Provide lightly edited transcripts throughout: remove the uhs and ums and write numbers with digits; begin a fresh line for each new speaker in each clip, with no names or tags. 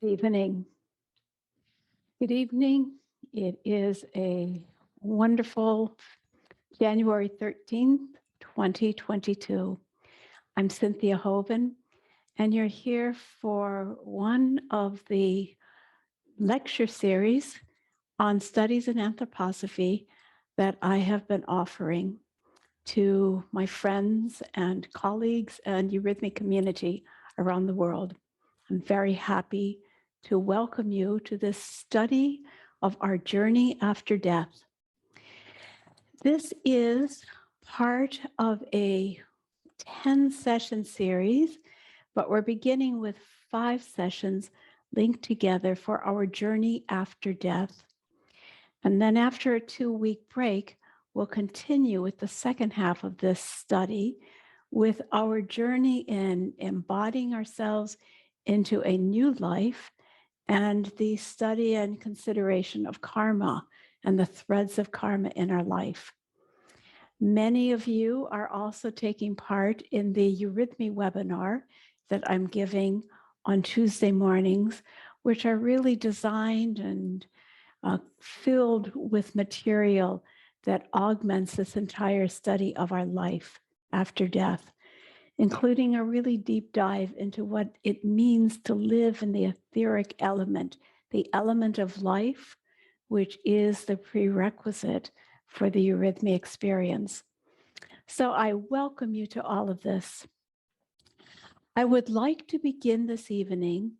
Good evening. Good evening. It is a wonderful January 13th, 2022. I'm Cynthia Hoven, and you're here for one of the lecture series on studies in anthroposophy that I have been offering to my friends and colleagues and eurythmy community around the world. I'm very happy to welcome you to this study of our journey after death. This is part of a 10-session series, but we're beginning with 5 sessions linked together for our journey after death. And then after a 2-week break, we'll continue with the second half of this study with our journey in embodying ourselves into a new life and the study and consideration of karma and the threads of karma in our life. Many of you are also taking part in the eurythmy webinar that I'm giving on Tuesday mornings, which are really designed and filled with material that augments this entire study of our life after death, including a really deep dive into what it means to live in the etheric element, the element of life, which is the prerequisite for the eurythmy experience. So I welcome you to all of this. I would like to begin this evening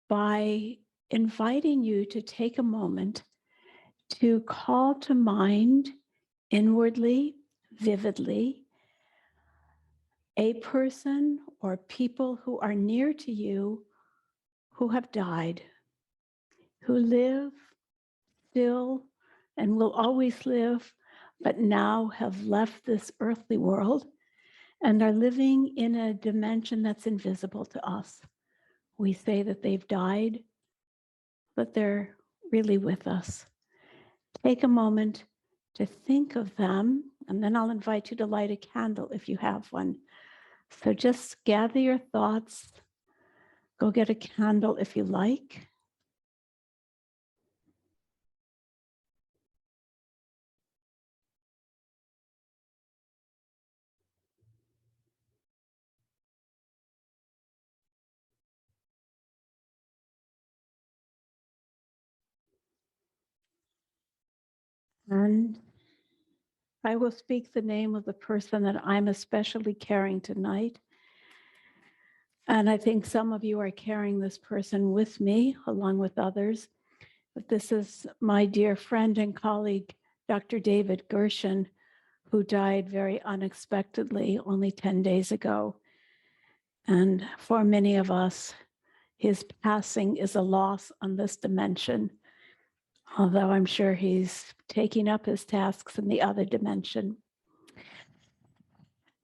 by inviting you to take a moment to call to mind inwardly, vividly, a person or people who are near to you who have died, who live still and will always live, but now have left this earthly world and are living in a dimension that's invisible to us. We say that they've died, but they're really with us. Take a moment to think of them, and then I'll invite you to light a candle if you have one. So just gather your thoughts, go get a candle if you like. And I will speak the name of the person that I'm especially carrying tonight. And I think some of you are carrying this person with me, along with others. But this is my dear friend and colleague, Dr. David Gershon, who died very unexpectedly only 10 days ago. And for many of us, his passing is a loss on this dimension, although I'm sure he's taking up his tasks in the other dimension.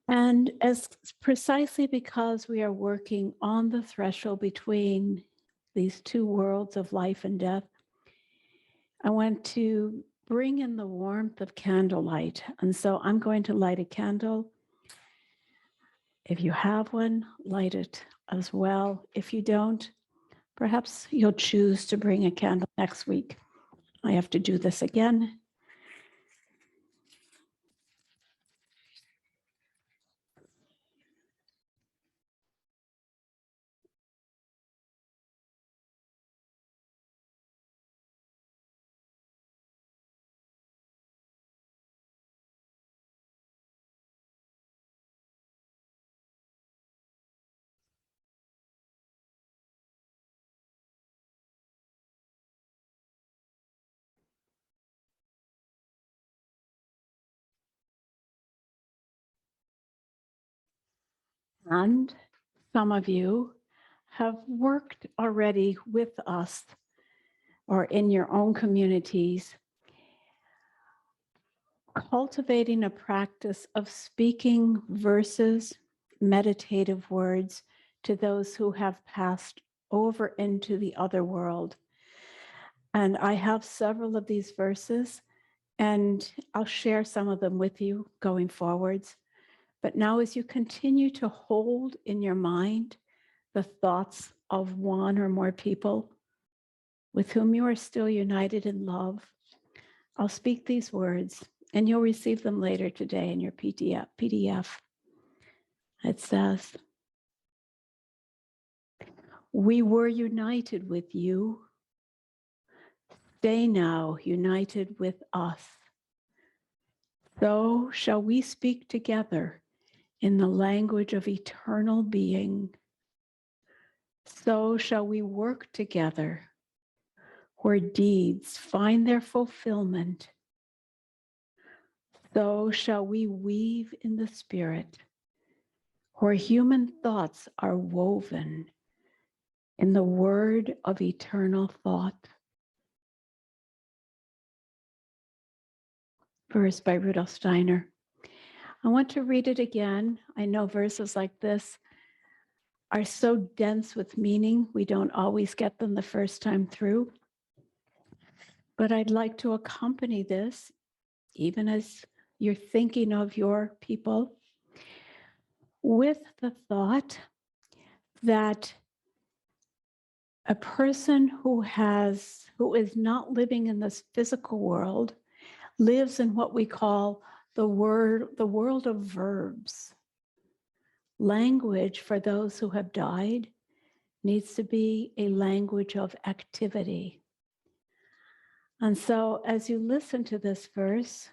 And as precisely because we are working on the threshold between these two worlds of life and death, I want to bring in the warmth of candlelight. And so I'm going to light a candle. If you have one, light it as well. If you don't, perhaps you'll choose to bring a candle next week. I have to do this again. And some of you have worked already with us or in your own communities, cultivating a practice of speaking verses, meditative words to those who have passed over into the other world. And I have several of these verses, and I'll share some of them with you going forwards. But now as you continue to hold in your mind the thoughts of one or more people with whom you are still united in love, I'll speak these words and you'll receive them later today in your PDF. It says, we were united with you. Stay now united with us. So shall we speak together in the language of eternal being. So shall we work together where deeds find their fulfillment. So shall we weave in the spirit where human thoughts are woven in the word of eternal thought. Verse by Rudolf Steiner. I want to read it again. I know verses like this are so dense with meaning, we don't always get them the first time through. But I'd like to accompany this, even as you're thinking of your people, with the thought that a person who is not living in this physical world lives in what we call the world of verbs. Language for those who have died needs to be a language of activity. And so as you listen to this verse,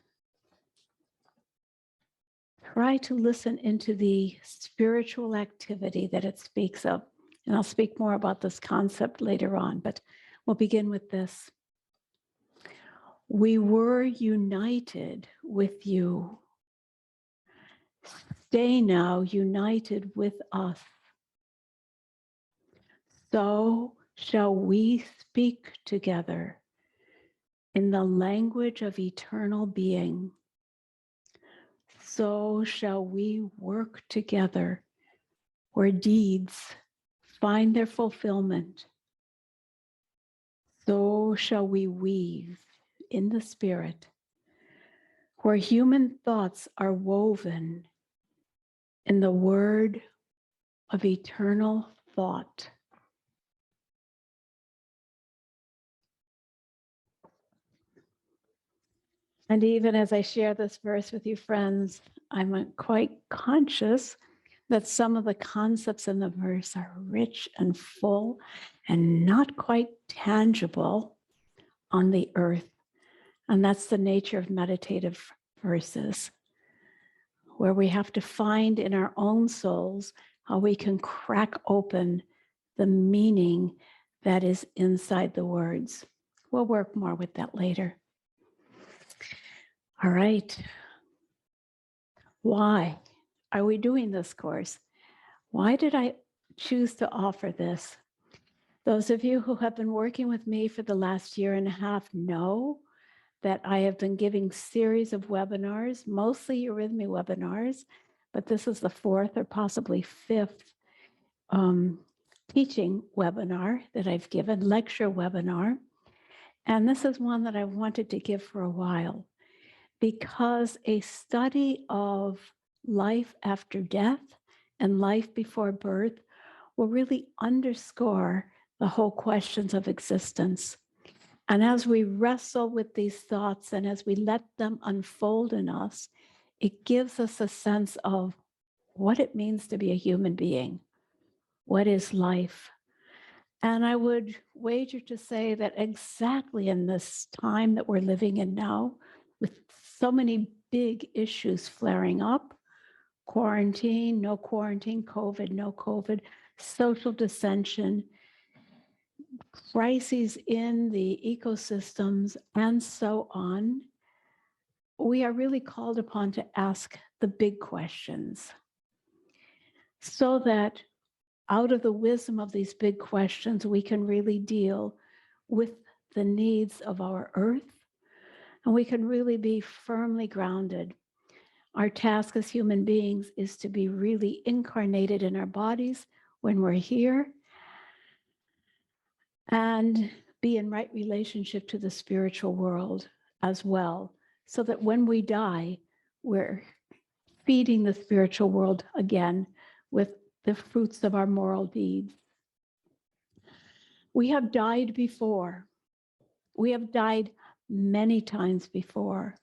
try to listen into the spiritual activity that it speaks of. And I'll speak more about this concept later on, but we'll begin with this. We were united with you. Stay now united with us. So shall we speak together in the language of eternal being. So shall we work together where deeds find their fulfillment. So shall we weave in the spirit where human thoughts are woven in the word of eternal thought. And even as I share this verse with you, friends, I'm quite conscious that some of the concepts in the verse are rich and full and not quite tangible on the earth. And that's the nature of meditative verses, where we have to find in our own souls how we can crack open the meaning that is inside the words. We'll work more with that later. All right. Why are we doing this course? Why did I choose to offer this? Those of you who have been working with me for the last year and a half know that I have been giving series of webinars, mostly eurythmy webinars, but this is the fourth or possibly fifth teaching webinar that I've given, lecture webinar. And this is one that I wanted to give for a while because a study of life after death and life before birth will really underscore the whole questions of existence. And as we wrestle with these thoughts and as we let them unfold in us, it gives us a sense of what it means to be a human being. What is life? And I would wager to say that exactly in this time that we're living in now, with so many big issues flaring up, quarantine, no quarantine, COVID, no COVID, social dissension, crises in the ecosystems, and so on, we are really called upon to ask the big questions so that out of the wisdom of these big questions, we can really deal with the needs of our earth, and we can really be firmly grounded. Our task as human beings is to be really incarnated in our bodies when we're here and be in right relationship to the spiritual world as well, so that when we die, we're feeding the spiritual world again with the fruits of our moral deeds. We have died before. We have died many times before.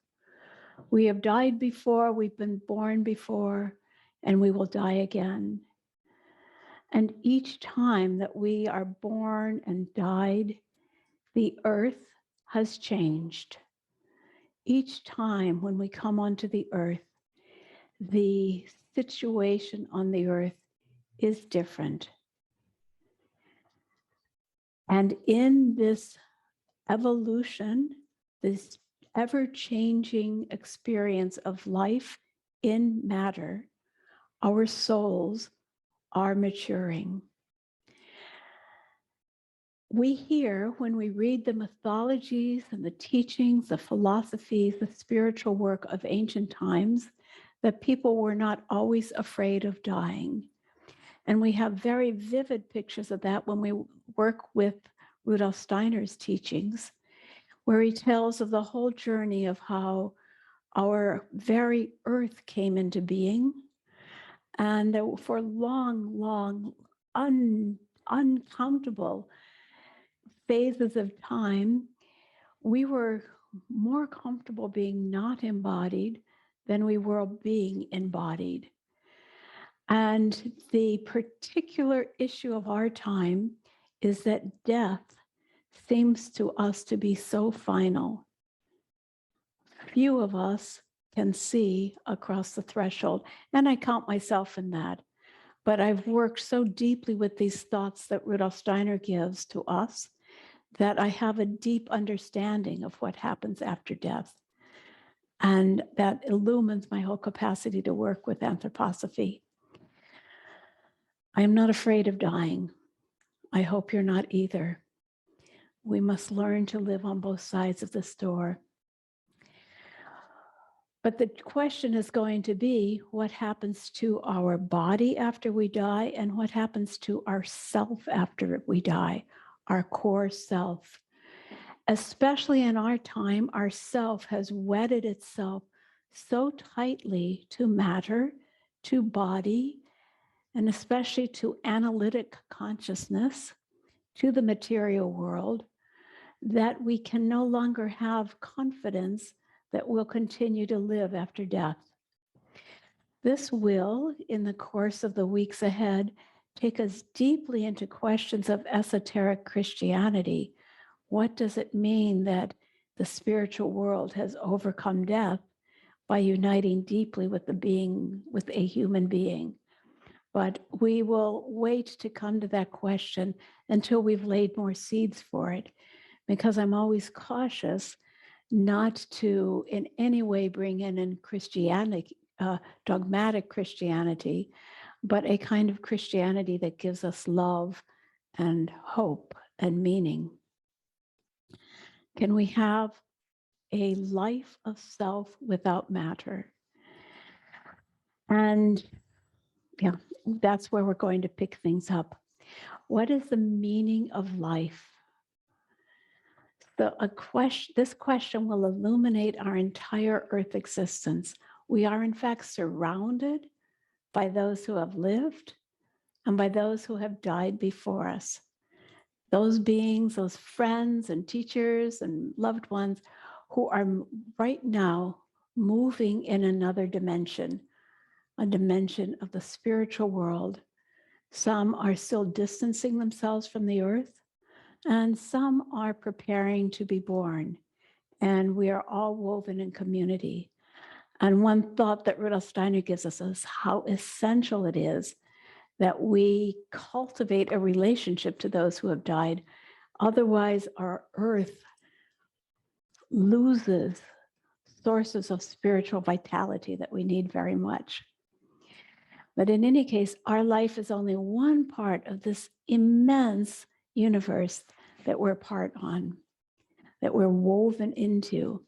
We have died before, we've been born before, and we will die again. And each time that we are born and died, the earth has changed. Each time when we come onto the earth, the situation on the earth is different. And in this evolution, this ever-changing experience of life in matter, our souls are maturing. We hear when we read the mythologies and the teachings, the philosophies, the spiritual work of ancient times, that people were not always afraid of dying. And we have very vivid pictures of that when we work with Rudolf Steiner's teachings, where he tells of the whole journey of how our very earth came into being. And for long, uncountable phases of time, we were more comfortable being not embodied than we were being embodied. And the particular issue of our time is that death seems to us to be so final. Few of us can see across the threshold, and I count myself in that. But I've worked so deeply with these thoughts that Rudolf Steiner gives to us that I have a deep understanding of what happens after death. And that illumines my whole capacity to work with anthroposophy. I am not afraid of dying. I hope you're not either. We must learn to live on both sides of this door. But the question is going to be what happens to our body after we die and what happens to our self after we die, our core self. Especially in our time, our self has wedded itself so tightly to matter, to body, and especially to analytic consciousness, to the material world, that we can no longer have confidence that we'll continue to live after death. This will, in the course of the weeks ahead, take us deeply into questions of esoteric Christianity. What does it mean that the spiritual world has overcome death by uniting deeply with with a human being? But we will wait to come to that question until we've laid more seeds for it, because I'm always cautious not to in any way bring in Christianity, dogmatic Christianity, but a kind of Christianity that gives us love and hope and meaning. Can we have a life of self without matter? And yeah, that's where we're going to pick things up. What is the meaning of life? So this question will illuminate our entire Earth existence. We are in fact surrounded by those who have lived and by those who have died before us. Those beings, those friends and teachers and loved ones who are right now moving in another dimension, a dimension of the spiritual world. Some are still distancing themselves from the earth, and some are preparing to be born. And we are all woven in community. And one thought that Rudolf Steiner gives us is how essential it is that we cultivate a relationship to those who have died. Otherwise, our earth loses sources of spiritual vitality that we need very much. But in any case, our life is only one part of this immense universe that we're part on, that we're woven into.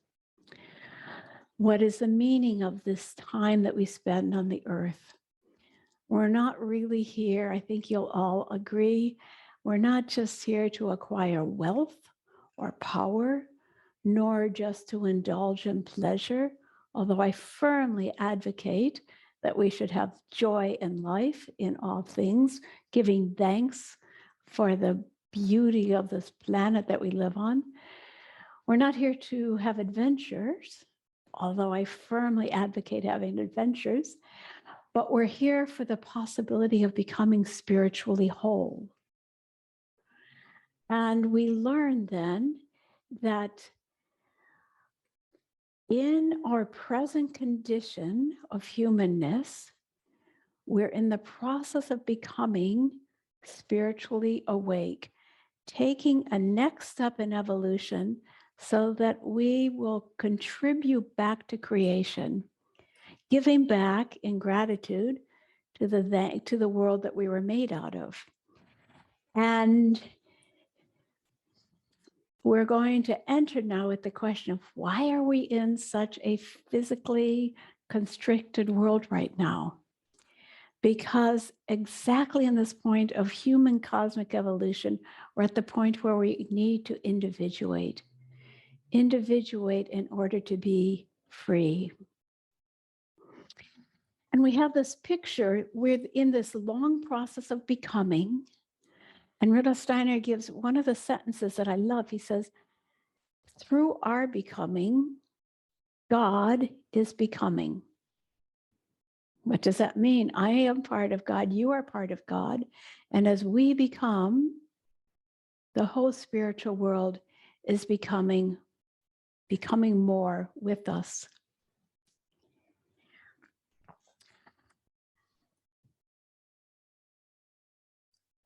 What is the meaning of this time that we spend on the earth? We're not really here, I think you'll all agree, we're not just here to acquire wealth or power, nor just to indulge in pleasure, although I firmly advocate that we should have joy in life in all things, giving thanks for the beauty of this planet that we live on. We're not here to have adventures, although I firmly advocate having adventures, but we're here for the possibility of becoming spiritually whole. And we learn then that in our present condition of humanness, we're in the process of becoming spiritually awake, taking a next step in evolution so that we will contribute back to creation, giving back in gratitude to the world that we were made out of. And we're going to enter now with the question of why are we in such a physically constricted world right now? Because exactly in this point of human cosmic evolution, we're at the point where we need to individuate in order to be free. And we have this picture, we're in this long process of becoming. And Rudolf Steiner gives one of the sentences that I love. He says, through our becoming, God is becoming. What does that mean? I am part of God, you are part of God. And as we become, the whole spiritual world is becoming more with us.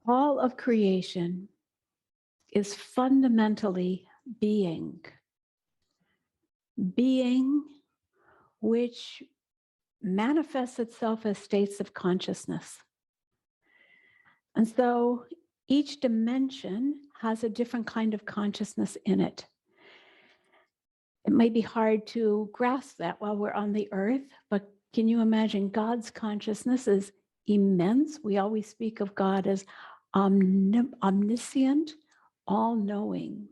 All of creation is fundamentally being, which manifests itself as states of consciousness. And so each dimension has a different kind of consciousness in it. It might be hard to grasp that while we're on the earth, but can you imagine God's consciousness is immense? We always speak of God as omniscient, all-knowing.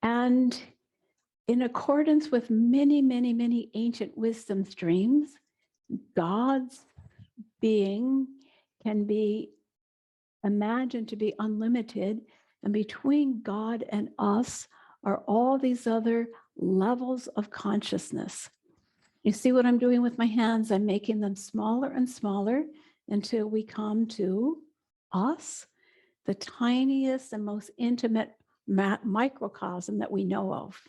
And in accordance with many, many, many ancient wisdom streams, God's being can be imagined to be unlimited, and between God and us are all these other levels of consciousness. You see what I'm doing with my hands? I'm making them smaller and smaller until we come to us, the tiniest and most intimate microcosm that we know of.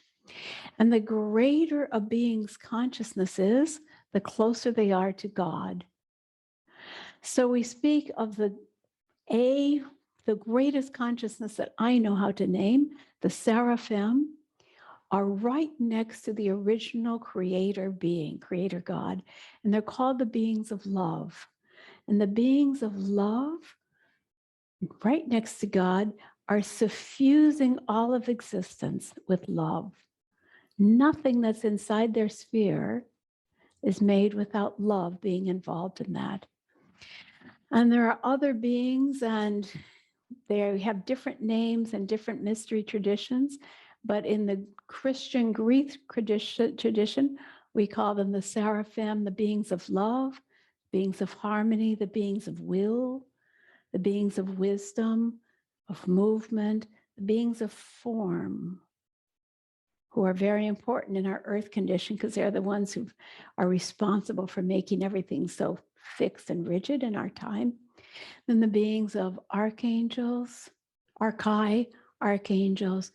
And the greater a being's consciousness is, the closer they are to God. So we speak of the greatest consciousness that I know how to name, the seraphim, are right next to the original creator being, creator God. And they're called the beings of love. And the beings of love, right next to God, are suffusing all of existence with love. Nothing that's inside their sphere is made without love being involved in that. And there are other beings, and they have different names and different mystery traditions, but in the Christian Greek tradition, we call them the seraphim, the beings of love, beings of harmony, the beings of will, the beings of wisdom, of movement, the beings of form, who are very important in our earth condition because they're the ones who are responsible for making everything so fixed and rigid in our time. Then the beings of archangels, archangels,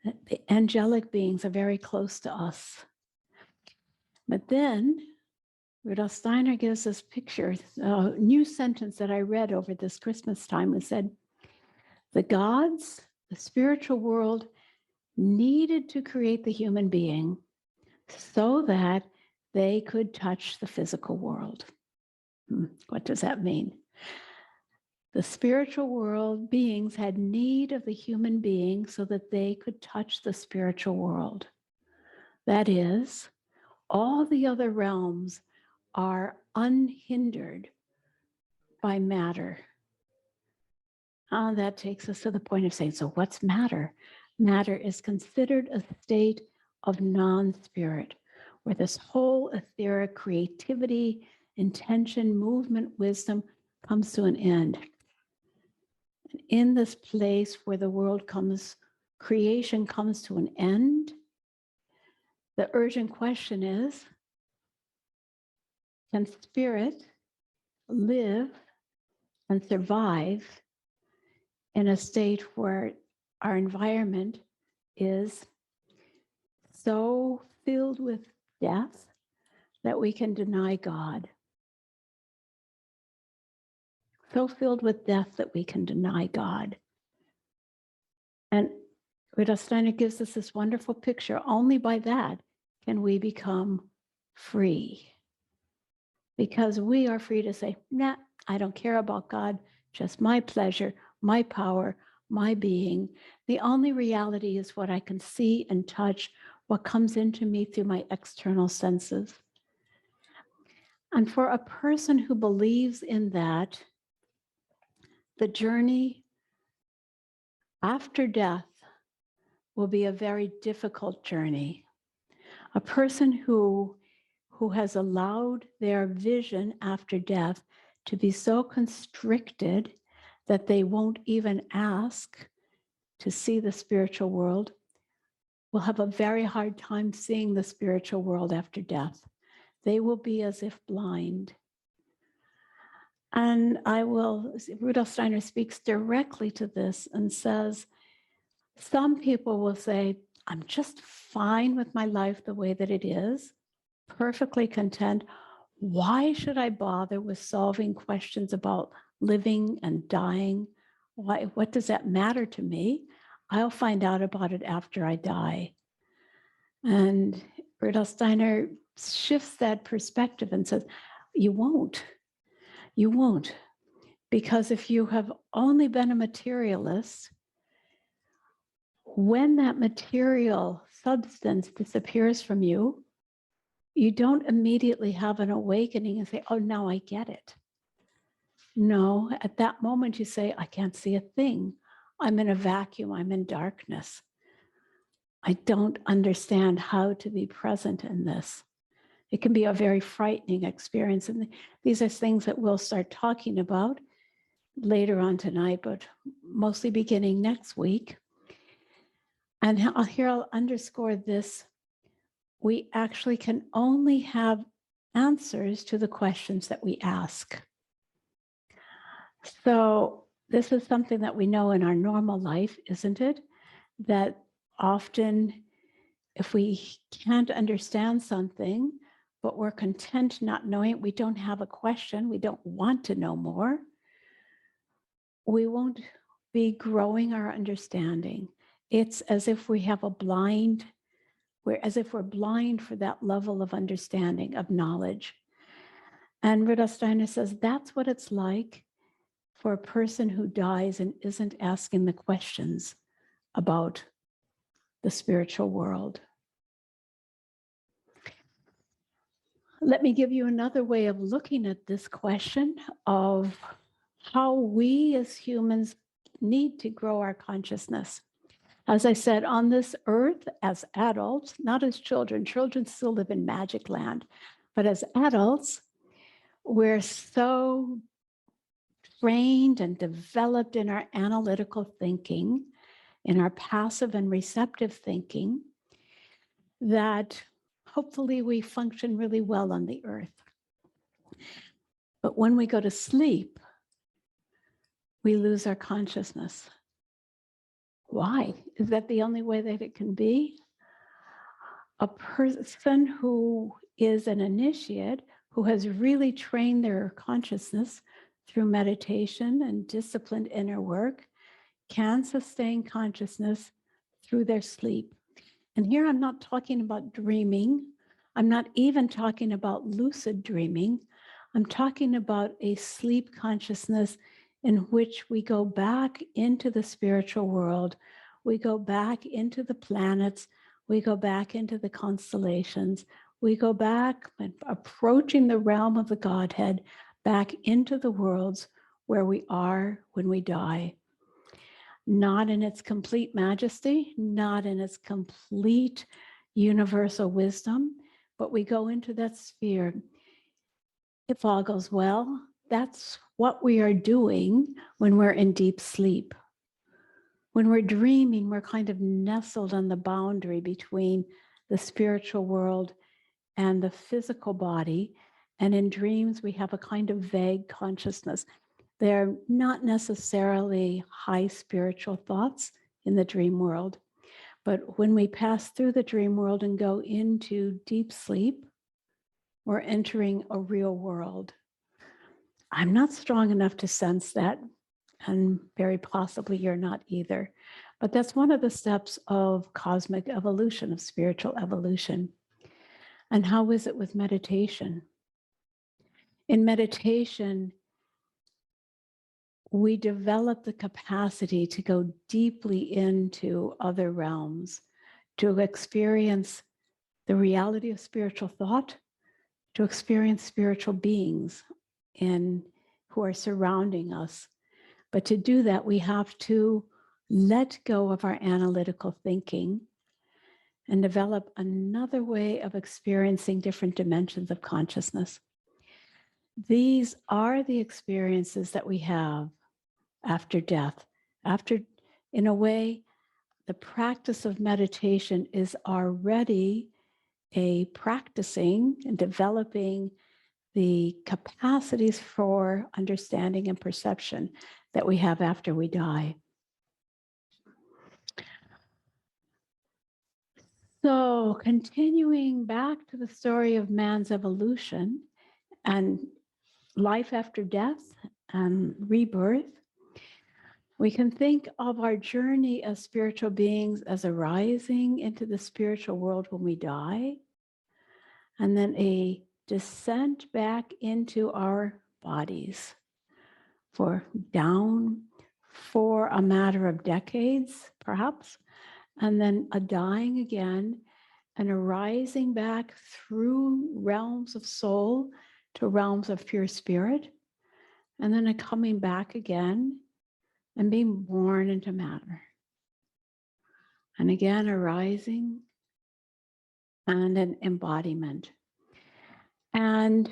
the angelic beings are very close to us. But then Rudolf Steiner gives us picture, a new sentence that I read over this Christmas time and said, the gods, the spiritual world, needed to create the human being so that they could touch the physical world. What does that mean? The spiritual world beings had need of the human being so that they could touch the spiritual world. That is, all the other realms are unhindered by matter. That takes us to the point of saying, so what's matter? Matter is considered a state of non-spirit, where this whole etheric creativity, intention, movement, wisdom comes to an end. In this place where the world creation comes to an end, the urgent question is, can spirit live and survive in a state where our environment is so filled with death that we can deny God? So filled with death that we can deny God. And Rudolf Steiner gives us this wonderful picture. Only by that can we become free. Because we are free to say, nah, I don't care about God, just my pleasure, my power, my being. The only reality is what I can see and touch, what comes into me through my external senses. And for a person who believes in that, the journey after death will be a very difficult journey. A person who has allowed their vision after death to be so constricted that they won't even ask to see the spiritual world will have a very hard time seeing the spiritual world after death. They will be as if blind. And Rudolf Steiner speaks directly to this and says, some people will say, I'm just fine with my life the way that it is, perfectly content. Why should I bother with solving questions about living and dying? What does that matter to me? I'll find out about it after I die. And Rudolf Steiner shifts that perspective and says, you won't. You won't. Because if you have only been a materialist, when that material substance disappears from you, you don't immediately have an awakening and say, oh, now I get it. No, at that moment you say, I can't see a thing. I'm in a vacuum, I'm in darkness. I don't understand how to be present in this. It can be a very frightening experience. And these are things that we'll start talking about later on tonight, but mostly beginning next week. And here I'll underscore this. We actually can only have answers to the questions that we ask. So this is something that we know in our normal life, isn't it? That often if we can't understand something, but we're content not knowing it, we don't have a question, we don't want to know more, we won't be growing our understanding. It's as if we have as if we're blind for that level of understanding, of knowledge. And Rudolf Steiner says that's what it's like for a person who dies and isn't asking the questions about the spiritual world. Let me give you another way of looking at this question of how we as humans need to grow our consciousness. As I said, on this earth, as adults, not as children, children still live in magic land, but as adults, we're so trained and developed in our analytical thinking, in our passive and receptive thinking, that hopefully we function really well on the earth. But when we go to sleep, we lose our consciousness. Why? Is that the only way that it can be? A person who is an initiate, who has really trained their consciousness through meditation and disciplined inner work, can sustain consciousness through their sleep. And here I'm not talking about dreaming. I'm not even talking about lucid dreaming. I'm talking about a sleep consciousness in which we go back into the spiritual world. We go back into the planets. We go back into the constellations. We go back, approaching the realm of the Godhead, back into the worlds where we are when we die. Not in its complete majesty, not in its complete universal wisdom, but we go into that sphere. If all goes well, that's what we are doing when we're in deep sleep. When we're dreaming, we're kind of nestled on the boundary between the spiritual world and the physical body. And in dreams, we have a kind of vague consciousness. They're not necessarily high spiritual thoughts in the dream world. But when we pass through the dream world and go into deep sleep, we're entering a real world. I'm not strong enough to sense that, and very possibly you're not either. But that's one of the steps of cosmic evolution, of spiritual evolution. And how is it with meditation? In meditation, we develop the capacity to go deeply into other realms, to experience the reality of spiritual thought, to experience spiritual beings who are surrounding us. But to do that, we have to let go of our analytical thinking and develop another way of experiencing different dimensions of consciousness. These are the experiences that we have after death. In a way, the practice of meditation is already a practicing and developing the capacities for understanding and perception that we have after we die. So continuing back to the story of man's evolution and life after death and rebirth, we can think of our journey as spiritual beings as arising into the spiritual world when we die, and then a descent back into our bodies for a matter of decades, perhaps, and then a dying again and a rising back through realms of soul to realms of pure spirit, and then a coming back again and being born into matter. And again, a rising and an embodiment. And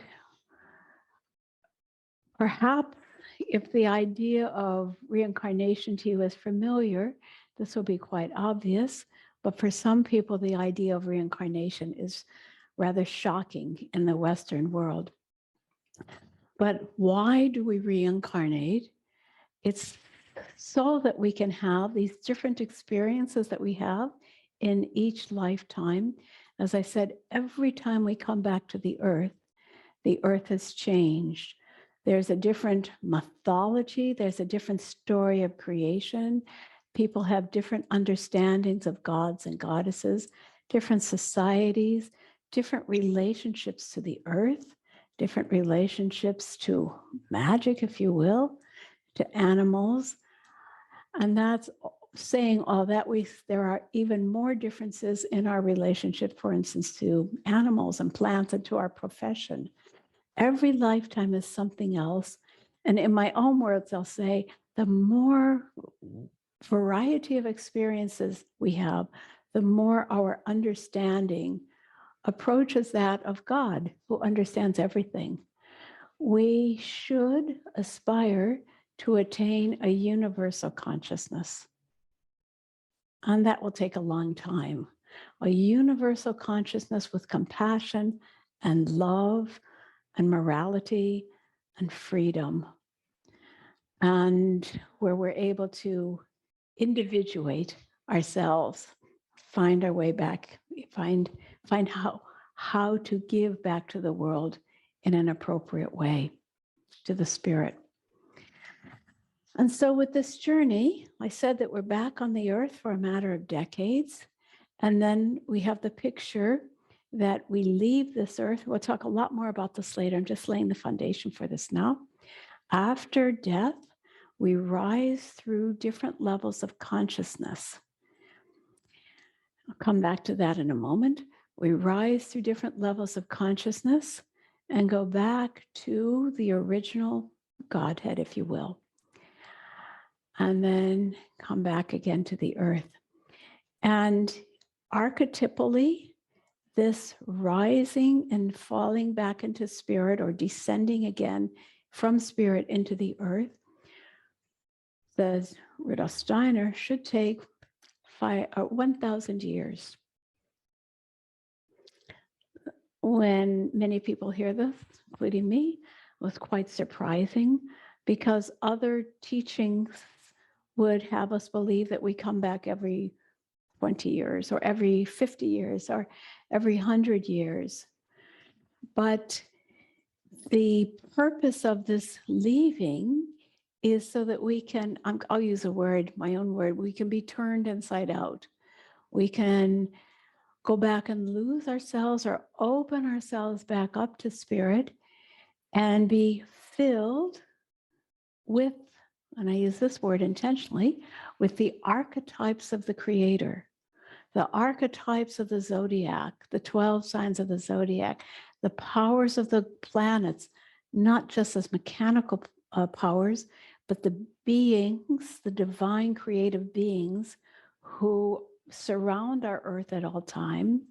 perhaps if the idea of reincarnation to you is familiar, this will be quite obvious. But for some people, the idea of reincarnation is rather shocking in the Western world. But why do we reincarnate? It's so that we can have these different experiences that we have in each lifetime. As I said, every time we come back to the earth has changed. There's a different mythology, there's a different story of creation. People have different understandings of gods and goddesses, different societies, different relationships to the earth, different relationships to magic, if you will, to animals. And that's saying all that there are even more differences in our relationship, for instance, to animals and plants and to our profession. Every lifetime is something else. And in my own words, I'll say the more variety of experiences we have, the more our understanding approaches that of God, who understands everything. We should aspire to attain a universal consciousness. And that will take a long time. A universal consciousness with compassion and love and morality and freedom. And where we're able to individuate ourselves, find our way back, find how to give back to the world in an appropriate way, to the spirit. And so with this journey, I said that we're back on the earth for a matter of decades. And then we have the picture that we leave this earth. We'll talk a lot more about this later. I'm just laying the foundation for this now. After death, we rise through different levels of consciousness. I'll come back to that in a moment. We rise through different levels of consciousness and go back to the original Godhead, if you will. And then come back again to the earth. And archetypally, this rising and falling back into spirit or descending again from spirit into the earth, says Rudolf Steiner, should take 1,000 years. When many people hear this, including me, it was quite surprising because other teachings would have us believe that we come back every 20 years or every 50 years or every 100 years. But the purpose of this leaving is so that we can, I'll use a word, my own word, we can be turned inside out. We can go back and lose ourselves or open ourselves back up to spirit and be filled with, and I use this word intentionally, with the archetypes of the Creator, the archetypes of the zodiac, the 12 signs of the zodiac, the powers of the planets, not just as mechanical powers, but the beings, the divine creative beings who surround our earth at all time,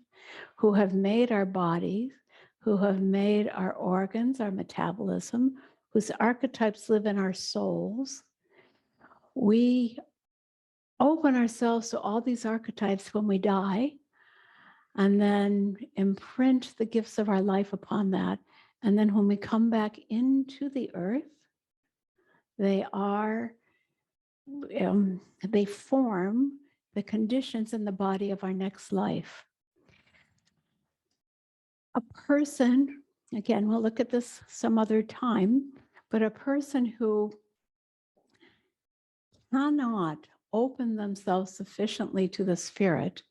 who have made our bodies, who have made our organs, our metabolism, whose archetypes live in our souls. We open ourselves to all these archetypes when we die, and then imprint the gifts of our life upon that. And then when we come back into the earth, they form the conditions in the body of our next life. A person, again, we'll look at this some other time, but a person who cannot open themselves sufficiently to the spirit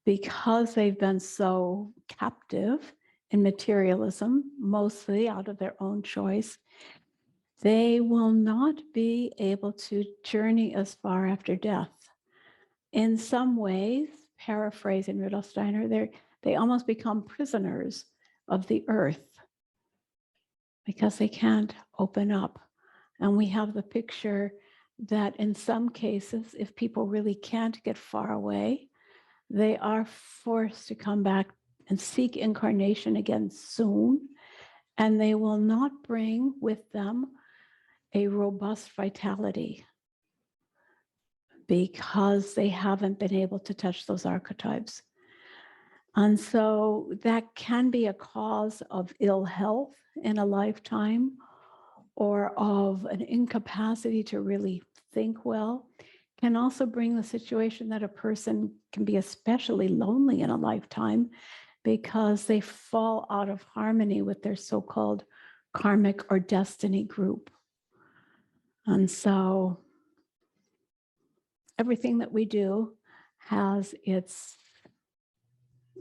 because they've been so captive in materialism, mostly out of their own choice, they will not be able to journey as far after death. In some ways, paraphrasing Rudolf Steiner, they almost become prisoners of the earth because they can't open up. And we have the picture that in some cases, if people really can't get far away, they are forced to come back and seek incarnation again soon. And they will not bring with them a robust vitality because they haven't been able to touch those archetypes. And so that can be a cause of ill health in a lifetime or of an incapacity to really think well. Can also bring the situation that a person can be especially lonely in a lifetime because they fall out of harmony with their so-called karmic or destiny group. And so everything that we do has its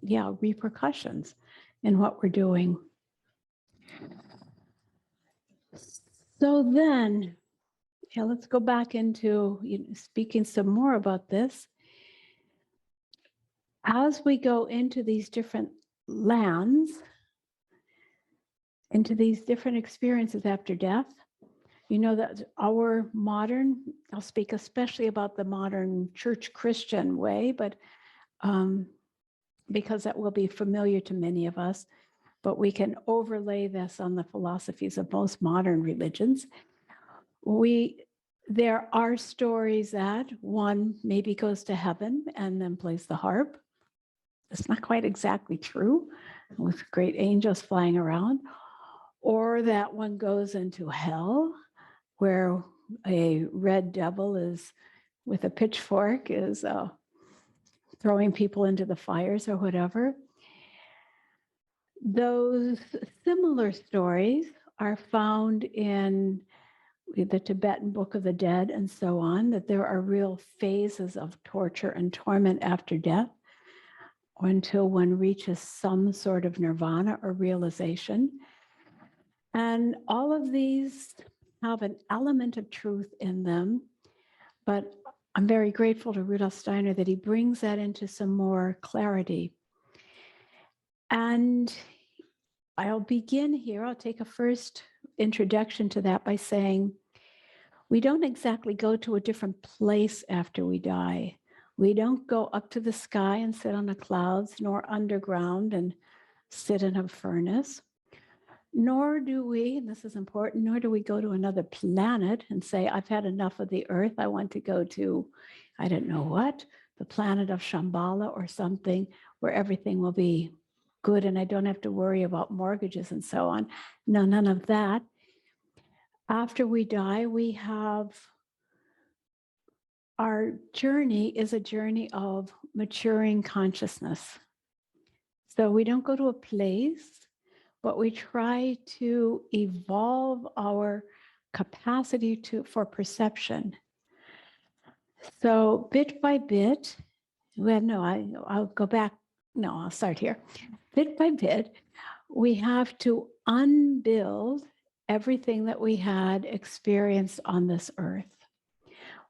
repercussions in what we're doing. So then, let's go back into speaking some more about this. As we go into these different lands, into these different experiences after death, you know that our modern, I'll speak especially about the modern church Christian way, but because that will be familiar to many of us, but we can overlay this on the philosophies of most modern religions. There are stories that one maybe goes to heaven and then plays the harp. It's not quite exactly true, with great angels flying around, or that one goes into hell, where a red devil is with a pitchfork is throwing people into the fires or whatever. Those similar stories are found in the Tibetan Book of the Dead and so on, that there are real phases of torture and torment after death until one reaches some sort of nirvana or realization. And all of these have an element of truth in them, but I'm very grateful to Rudolf Steiner that he brings that into some more clarity. And I'll begin here. I'll take a first introduction to that by saying, we don't exactly go to a different place after we die. We don't go up to the sky and sit on the clouds, nor underground and sit in a furnace. Nor do we, and this is important, nor do we go to another planet and say, I've had enough of the Earth. I want to go to, I don't know what, the planet of Shambhala or something where everything will be good and I don't have to worry about mortgages and so on. No, none of that. After we die, we have, our journey is a journey of maturing consciousness. So we don't go to a place, but we try to evolve our capacity for perception. So bit by bit, I'll go back. No, I'll start here. Bit by bit, we have to unbuild everything that we had experienced on this earth.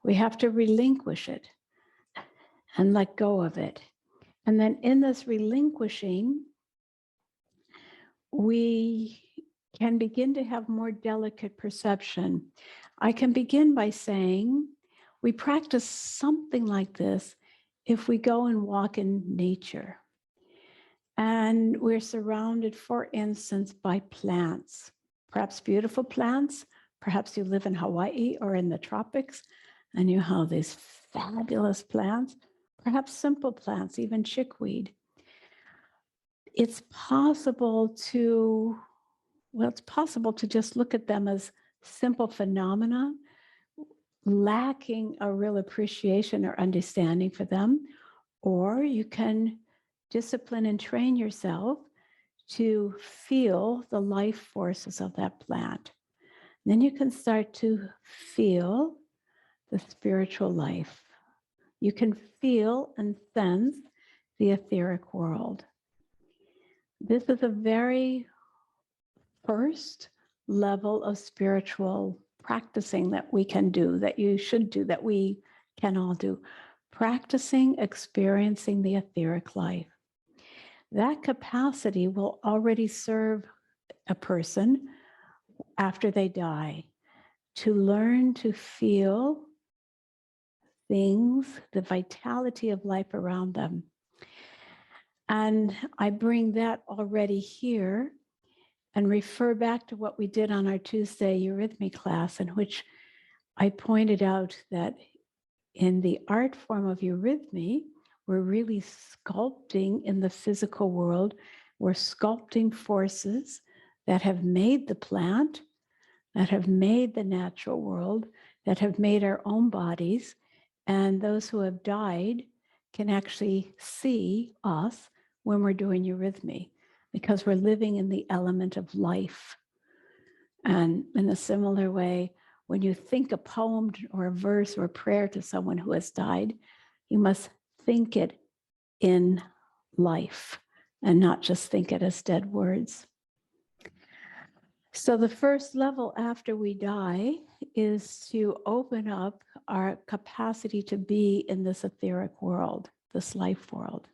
We have to relinquish it and let go of it. And then in this relinquishing, we can begin to have more delicate perception. I can begin by saying we practice something like this if we go and walk in nature. And we're surrounded, for instance, by plants, perhaps beautiful plants. Perhaps you live in Hawaii or in the tropics and you have these fabulous plants, perhaps simple plants, even chickweed. It's possible to just look at them as simple phenomena, lacking a real appreciation or understanding for them, or you can discipline and train yourself to feel the life forces of that plant. Then you can start to feel the spiritual life. You can feel and sense the etheric world. This is a very first level of spiritual practicing that we can do, that you should do, that we can all do. Practicing, experiencing the etheric life. That capacity will already serve a person after they die to learn to feel things, the vitality of life around them. And I bring that already here and refer back to what we did on our Tuesday eurythmy class, in which I pointed out that in the art form of eurythmy, we're really sculpting in the physical world. We're sculpting forces that have made the plant, that have made the natural world, that have made our own bodies. And those who have died can actually see us when we're doing eurythmy, because we're living in the element of life. And in a similar way, when you think a poem or a verse or a prayer to someone who has died, you must think it in life and not just think it as dead words. So the first level after we die is to open up our capacity to be in this etheric world, this life world.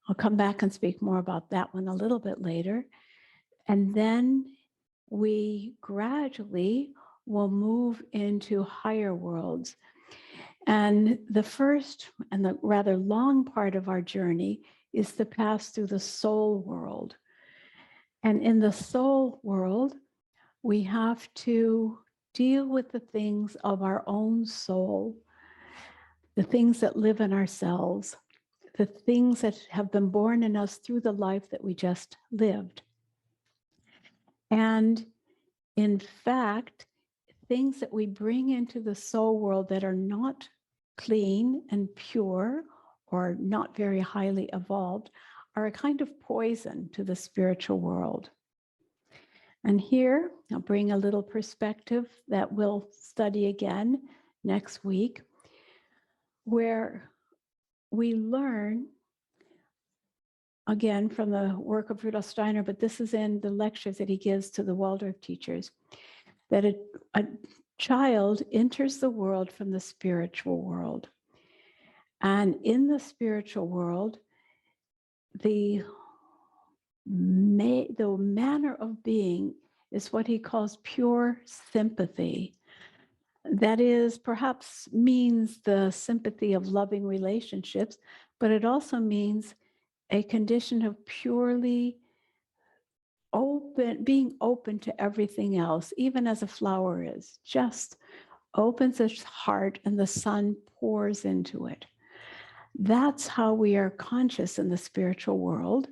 I'll come back and speak more about that one a little bit later. And then we gradually will move into higher worlds. And the first and the rather long part of our journey is to pass through the soul world. And in the soul world, we have to deal with the things of our own soul, the things that live in ourselves, the things that have been born in us through the life that we just lived. And in fact, things that we bring into the soul world that are not clean and pure or not very highly evolved are a kind of poison to the spiritual world. And here, I'll bring a little perspective that we'll study again next week, where we learn, again, from the work of Rudolf Steiner, but this is in the lectures that he gives to the Waldorf teachers, that a child enters the world from the spiritual world. And in the spiritual world, the manner of being is what he calls pure sympathy. That is, perhaps means the sympathy of loving relationships, but it also means a condition of purely open being open to everything else, even as a flower is, just opens its heart and the sun pours into it. That's how we are conscious in the spiritual world.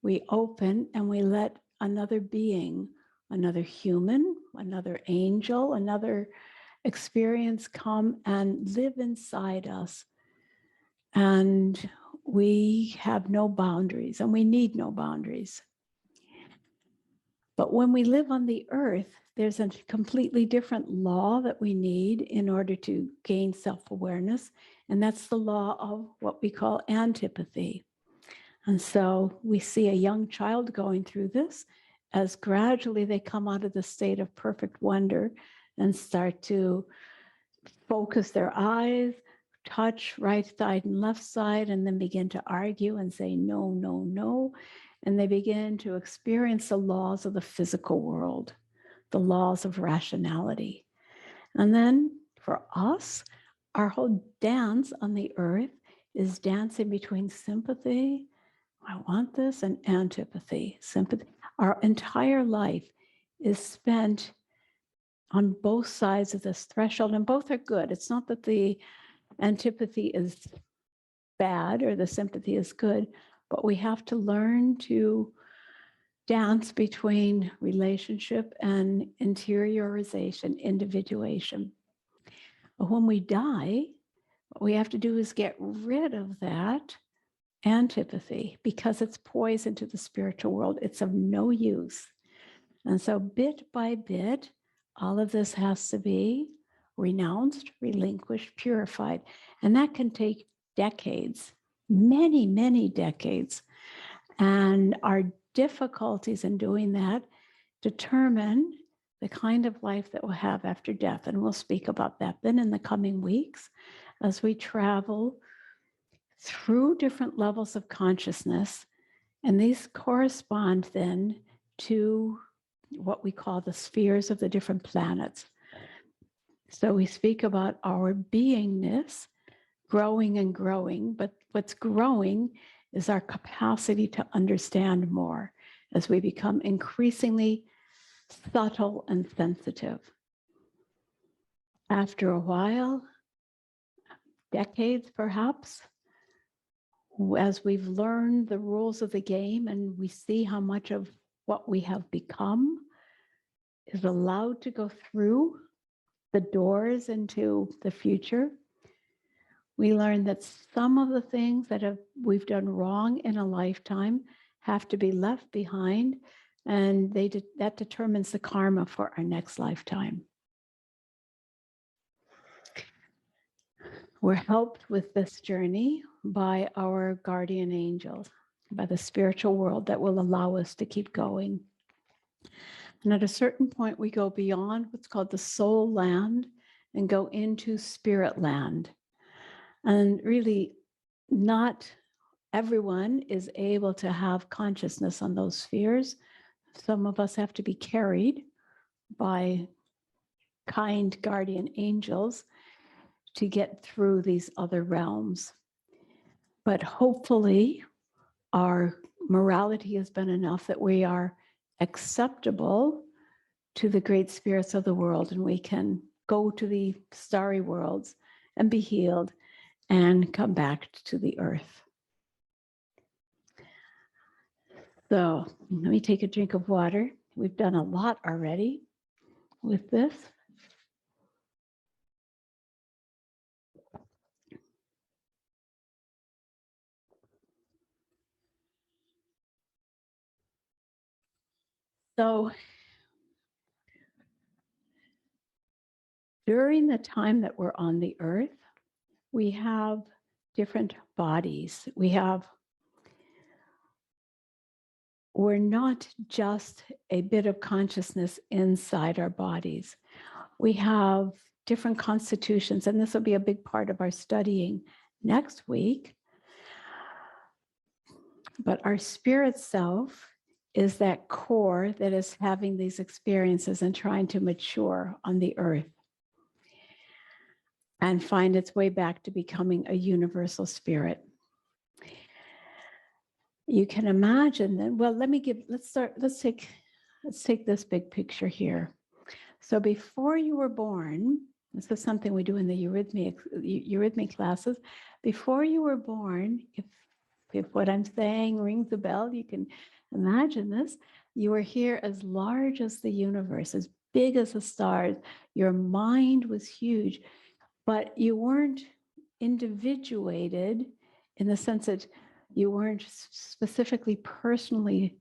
We open and we let another being, another human, another angel, another experience come and live inside us. And we have no boundaries, and we need no boundaries. But when we live on the earth, there's a completely different law that we need in order to gain self-awareness. And that's the law of what we call antipathy. And so we see a young child going through this as gradually they come out of the state of perfect wonder and start to focus their eyes, touch right side and left side, and then begin to argue and say, no, no, no. And they begin to experience the laws of the physical world, the laws of rationality. And then for us, our whole dance on the earth is dancing between sympathy, I want this, and antipathy, sympathy. Our entire life is spent on both sides of this threshold, and both are good. It's not that the antipathy is bad or the sympathy is good, but we have to learn to dance between relationship and interiorization, individuation. But when we die, what we have to do is get rid of that antipathy because it's poison to the spiritual world. It's of no use. And so bit by bit, all of this has to be renounced, relinquished, purified. And that can take decades, many, many decades. And our difficulties in doing that determine the kind of life that we'll have after death. And we'll speak about that then in the coming weeks as we travel through different levels of consciousness. And these correspond then to what we call the spheres of the different planets. So we speak about our beingness growing and growing, but what's growing is our capacity to understand more as we become increasingly subtle and sensitive. After a while, decades perhaps, as we've learned the rules of the game and we see how much of what we have become is allowed to go through the doors into the future, we learn that some of the things that we've done wrong in a lifetime have to be left behind, and that determines the karma for our next lifetime. We're helped with this journey by our guardian angels, by the spiritual world that will allow us to keep going. And at a certain point, we go beyond what's called the soul land and go into spirit land. And really, not everyone is able to have consciousness on those spheres. Some of us have to be carried by kind guardian angels to get through these other realms. But hopefully, our morality has been enough that we are acceptable to the great spirits of the world, and we can go to the starry worlds and be healed and come back to the earth. So let me take a drink of water. We've done a lot already with this. So during the time that we're on the earth, we have different bodies. We're not just a bit of consciousness inside our bodies. We have different constitutions, and this will be a big part of our studying next week. But our spirit self is that core that is having these experiences and trying to mature on the earth and find its way back to becoming a universal spirit. You can imagine then, well, let's take let's take this big picture here. So before you were born, this is something we do in the eurythmy classes. Before you were born, if what I'm saying rings a bell, you can imagine this. You were here as large as the universe, as big as the stars. Your mind was huge, but you weren't individuated in the sense that you weren't specifically personally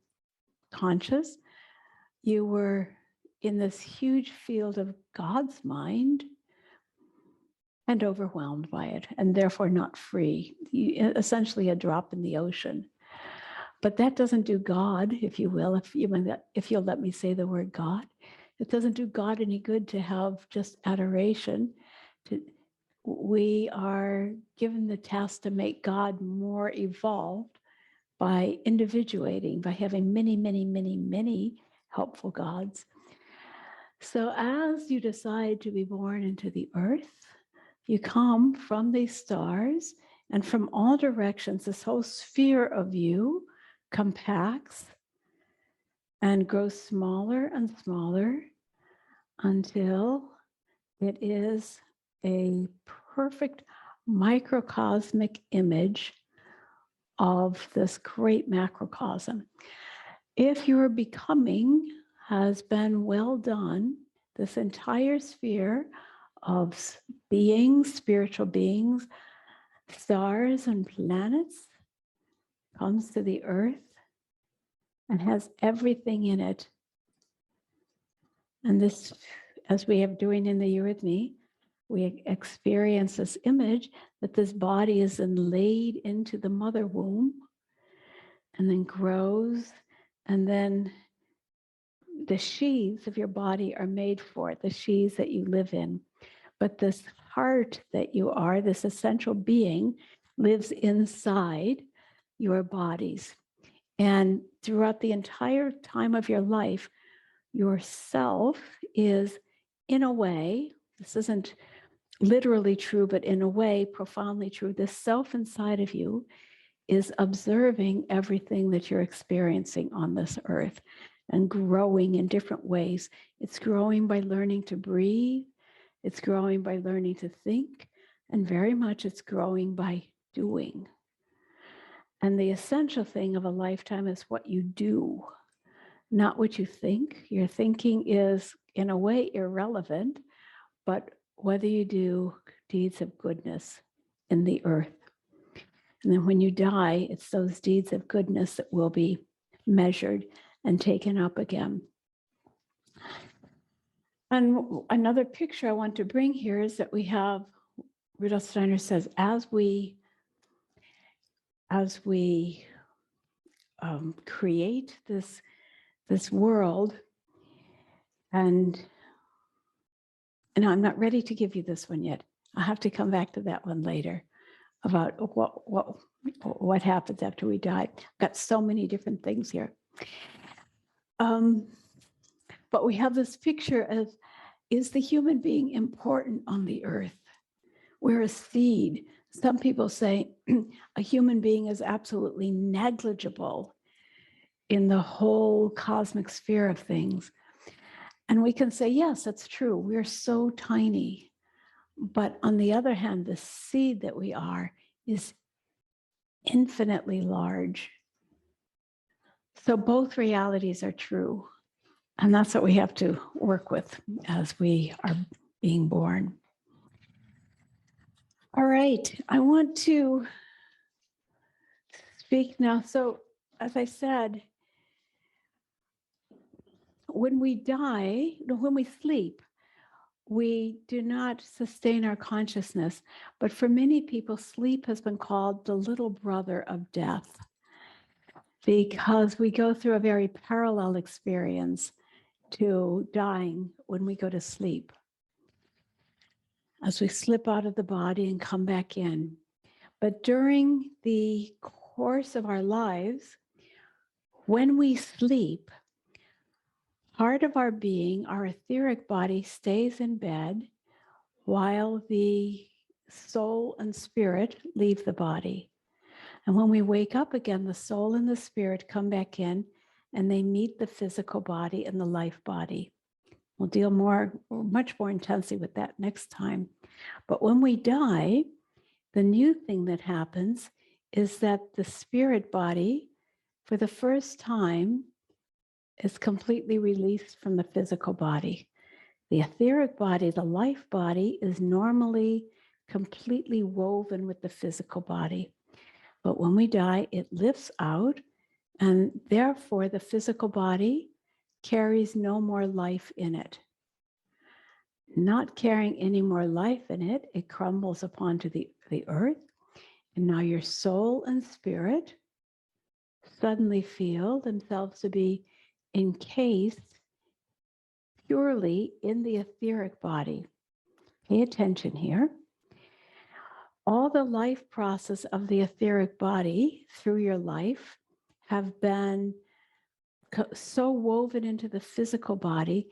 conscious. You were in this huge field of God's mind and overwhelmed by it, and therefore not free. Essentially a drop in the ocean. But that doesn't do God, if you will, if you'll let me say the word God. It doesn't do God any good to have just adoration. We are given the task to make God more evolved by individuating, by having many, many, many, many helpful gods. So as you decide to be born into the earth, you come from these stars, and from all directions, this whole sphere of you compacts and grows smaller and smaller until it is a perfect microcosmic image of this great macrocosm. If your becoming has been well done, this entire sphere of beings, spiritual beings, stars and planets comes to the earth and has everything in it. And this, as we are doing in the eurythmy, we experience this image that this body is then laid into the mother womb and then grows, and then the sheaths of your body are made for it, the sheaths that you live in. But this heart that you are, this essential being, lives inside your bodies. And throughout the entire time of your life, yourself is, in a way, this isn't literally true, but in a way, profoundly true. The self inside of you is observing everything that you're experiencing on this earth and growing in different ways. It's growing by learning to breathe. It's growing by learning to think. And very much it's growing by doing. And the essential thing of a lifetime is what you do, not what you think. Your thinking is, in a way, irrelevant, but whether you do deeds of goodness in the earth. And then when you die, it's those deeds of goodness that will be measured and taken up again. And another picture I want to bring here is that we have, Rudolf Steiner says, as we create this world, and I'm not ready to give you this one yet. I'll have to come back to that one later about what happens after we die. I've got so many different things here. But we have this picture of, is the human being important on the earth? We're a seed. Some people say a human being is absolutely negligible in the whole cosmic sphere of things. And we can say, yes, that's true. We're so tiny. But on the other hand, the seed that we are is infinitely large. So both realities are true. And that's what we have to work with as we are being born. All right, I want to speak now. So as I said, when we die, when we sleep, we do not sustain our consciousness. But for many people, sleep has been called the little brother of death, because we go through a very parallel experience to dying when we go to sleep, as we slip out of the body and come back in. But during the course of our lives, when we sleep, part of our being, our etheric body, stays in bed while the soul and spirit leave the body. And when we wake up again, the soul and the spirit come back in and they meet the physical body and the life body. We'll deal much more intensely with that next time. But when we die, the new thing that happens is that the spirit body, for the first time, is completely released from the physical body. The etheric body, the life body, is normally completely woven with the physical body. But when we die, it lifts out, and therefore the physical body carries no more life in it. Not carrying any more life in it, it crumbles upon to the earth. And now your soul and spirit suddenly feel themselves to be encased purely in the etheric body. Pay attention here. All the life process of the etheric body through your life have been so woven into the physical body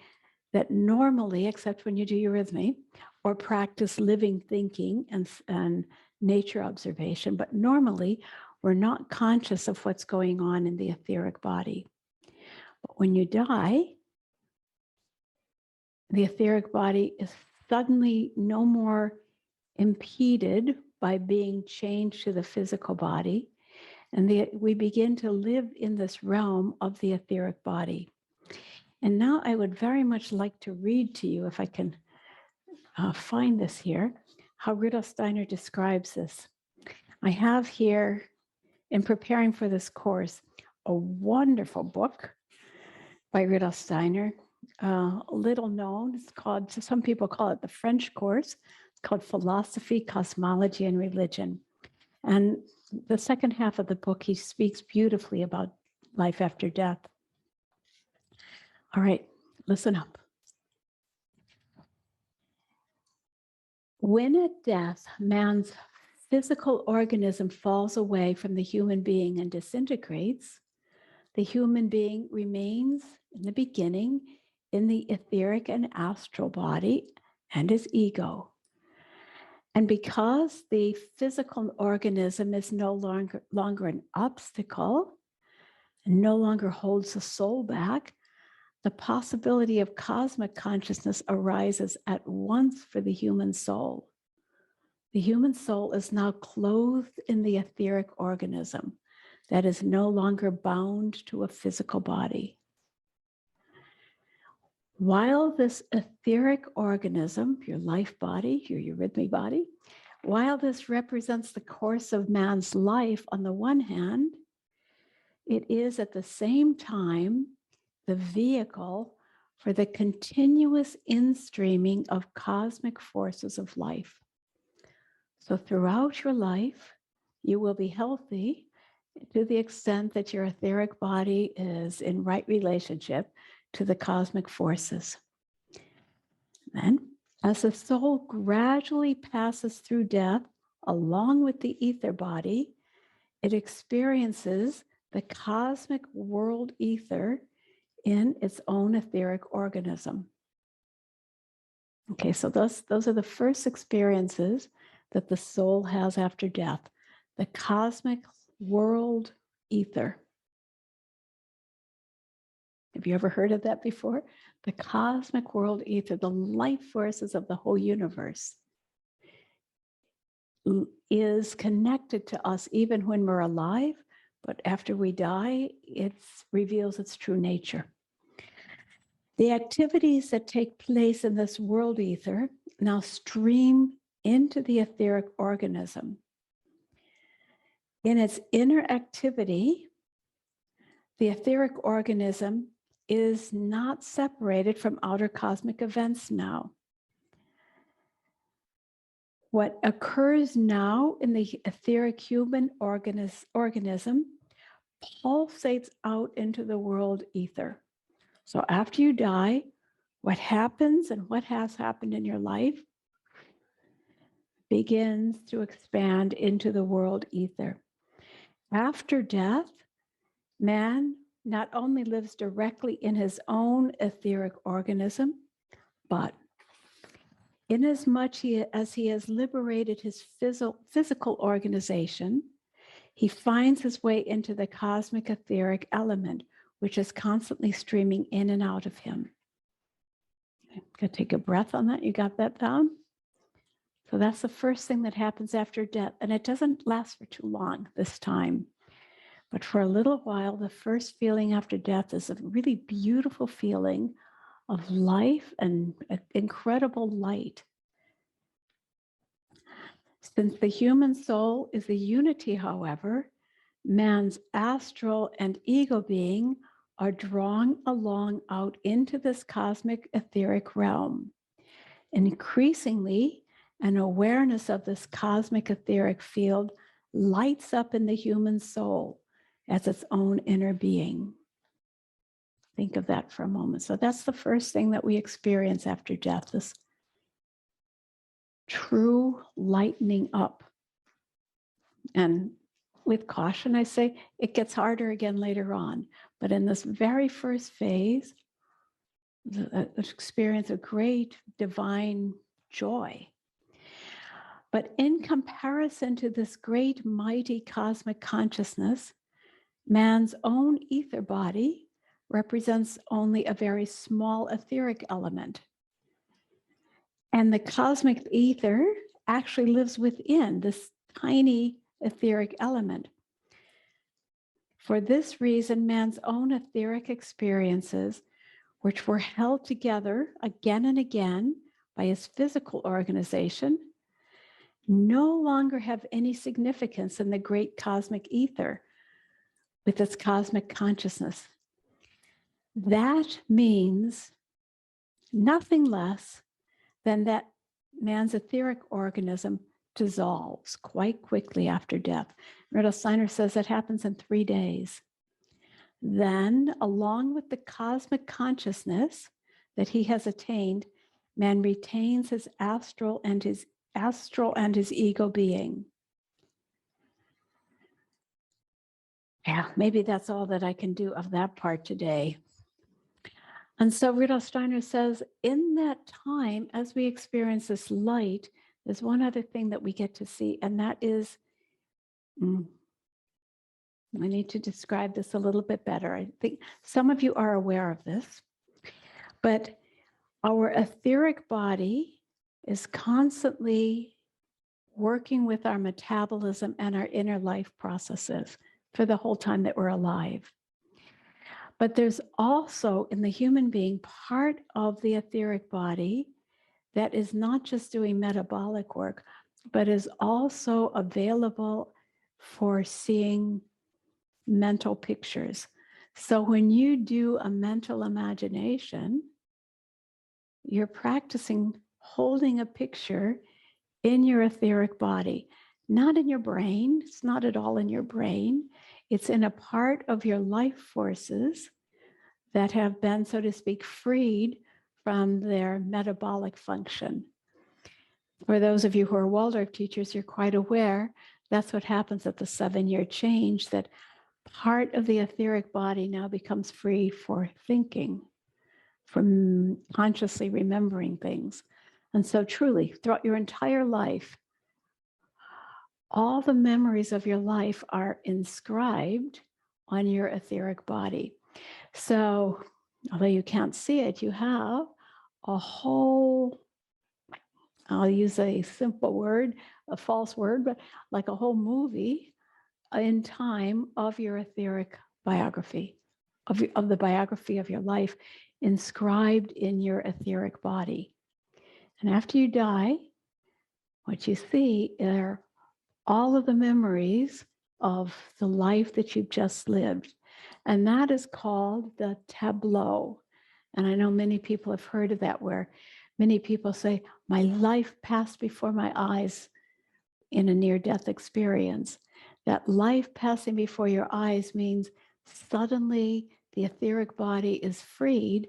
that normally, except when you do eurythmy or practice living thinking and nature observation, but normally we're not conscious of what's going on in the etheric body. But when you die, the etheric body is suddenly no more impeded by being changed to the physical body. And we begin to live in this realm of the etheric body. And now I would very much like to read to you, if I can find this here, how Rudolf Steiner describes this. I have here, in preparing for this course, a wonderful book by Rudolf Steiner, little known. It's called, some people call it the French course. It's called Philosophy, Cosmology, and Religion. And the second half of the book, he speaks beautifully about life after death. All right, listen up. When at death, man's physical organism falls away from the human being and disintegrates, the human being remains in the beginning in the etheric and astral body and his ego. And because the physical organism is no longer an obstacle and no longer holds the soul back, the possibility of cosmic consciousness arises at once for the human soul. The human soul is now clothed in the etheric organism that is no longer bound to a physical body. While this etheric organism, your life body, your eurythmy body, while this represents the course of man's life on the one hand, it is at the same time the vehicle for the continuous instreaming of cosmic forces of life. So throughout your life, you will be healthy to the extent that your etheric body is in right relationship to the cosmic forces. Then, as the soul gradually passes through death along with the ether body, it experiences the cosmic world ether in its own etheric organism. Okay, so those are the first experiences that the soul has after death, the cosmic world ether. Have you ever heard of that before? The cosmic world ether, the life forces of the whole universe, is connected to us even when we're alive, but after we die, it reveals its true nature. The activities that take place in this world ether now stream into the etheric organism. In its inner activity, the etheric organism is not separated from outer cosmic events now. What occurs now in the etheric human organism pulsates out into the world ether. So after you die, what happens and what has happened in your life begins to expand into the world ether. After death, man not only lives directly in his own etheric organism, but inasmuch as he has liberated his physical organization, he finds his way into the cosmic etheric element, which is constantly streaming in and out of him. Okay, take a breath on that. You got that down? So that's the first thing that happens after death. And it doesn't last for too long this time. But for a little while, the first feeling after death is a really beautiful feeling of life and incredible light. Since the human soul is a unity, however, man's astral and ego being are drawn along out into this cosmic etheric realm. Increasingly, an awareness of this cosmic etheric field lights up in the human soul as its own inner being. Think of that for a moment. So that's the first thing that we experience after death, this true lightening up. And with caution, I say it gets harder again later on. But in this very first phase, experience a great divine joy. But in comparison to this great, mighty cosmic consciousness, man's own ether body represents only a very small etheric element. And the cosmic ether actually lives within this tiny etheric element. For this reason, man's own etheric experiences, which were held together again and again by his physical organization, no longer have any significance in the great cosmic ether with its cosmic consciousness. That means nothing less than that man's etheric organism dissolves quite quickly after death. Rudolf Steiner says it happens in 3 days. Then, along with the cosmic consciousness that he has attained, man retains his astral and his ego being. Yeah, maybe that's all that I can do of that part today. And so Rudolf Steiner says, in that time, as we experience this light, there's one other thing that we get to see, and that is, I need to describe this a little bit better. I think some of you are aware of this, but our etheric body is constantly working with our metabolism and our inner life processes for the whole time that we're alive. But there's also in the human being part of the etheric body that is not just doing metabolic work, but is also available for seeing mental pictures. So when you do a mental imagination, you're practicing holding a picture in your etheric body, not in your brain. It's not at all in your brain. It's in a part of your life forces that have been, so to speak, freed from their metabolic function. For those of you who are Waldorf teachers, you're quite aware that's what happens at the 7-year change, that part of the etheric body now becomes free for thinking, from consciously remembering things. And so truly, throughout your entire life, all the memories of your life are inscribed on your etheric body. So, although you can't see it, you have a whole, I'll use a simple word, a false word, but like a whole movie in time of your etheric biography, of the biography of your life inscribed in your etheric body. And after you die, what you see are all of the memories of the life that you've just lived. And that is called the tableau. And I know many people have heard of that, where many people say, my life passed before my eyes in a near-death experience. That life passing before your eyes means suddenly the etheric body is freed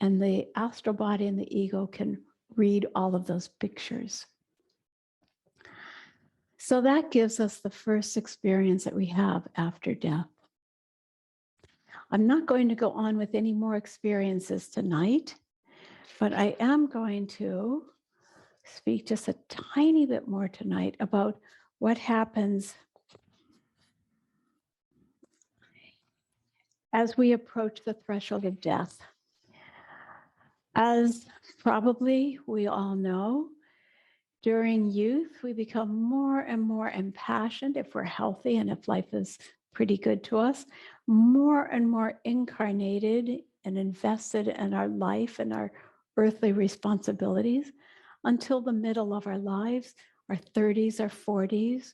and the astral body and the ego can read all of those pictures. So that gives us the first experience that we have after death. I'm not going to go on with any more experiences tonight, but I am going to speak just a tiny bit more tonight about what happens as we approach the threshold of death. As probably we all know, during youth, we become more and more impassioned if we're healthy and if life is pretty good to us, more and more incarnated and invested in our life and our earthly responsibilities until the middle of our lives, our 30s, our 40s.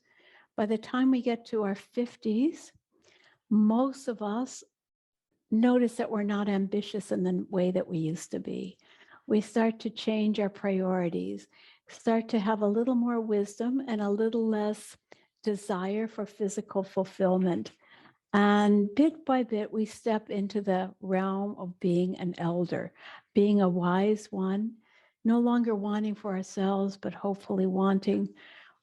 By the time we get to our 50s, most of us notice that we're not ambitious in the way that we used to be. We start to change our priorities, start to have a little more wisdom and a little less desire for physical fulfillment. And bit by bit, we step into the realm of being an elder, being a wise one, no longer wanting for ourselves, but hopefully wanting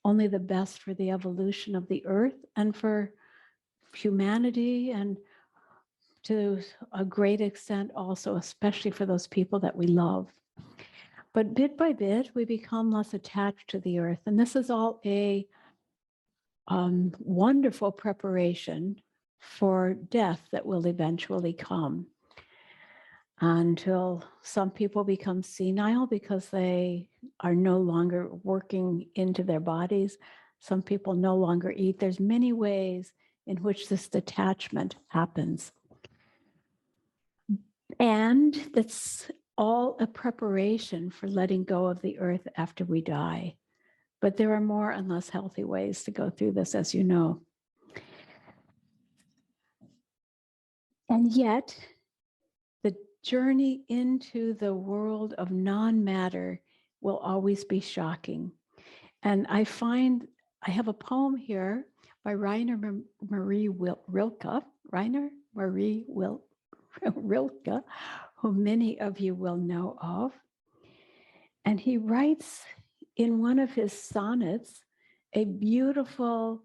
only the best for the evolution of the earth and for humanity, and to a great extent also, especially for those people that we love. But bit by bit, we become less attached to the earth. And this is all a wonderful preparation for death that will eventually come, until some people become senile because they are no longer working into their bodies. Some people no longer eat. There's many ways in which this detachment happens. And that's all a preparation for letting go of the earth after we die. But there are more and less healthy ways to go through this, as you know. And yet, the journey into the world of non-matter will always be shocking. And I find, I have a poem here by Rainer Marie Rilke, Rilke, who many of you will know of. And he writes in one of his sonnets a beautiful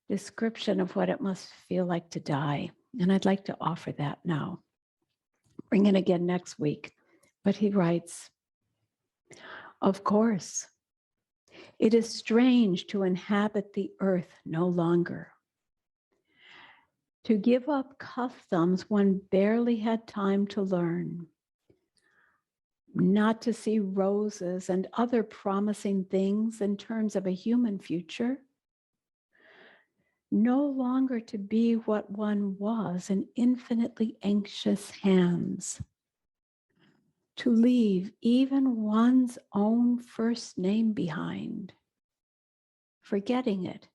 description of what it must feel like to die. And I'd like to offer that now. Bring it again next week. But he writes, "Of course, it is strange to inhabit the earth no longer, to give up customs one barely had time to learn, not to see roses and other promising things in terms of a human future, no longer to be what one was in infinitely anxious hands, to leave even one's own first name behind, forgetting it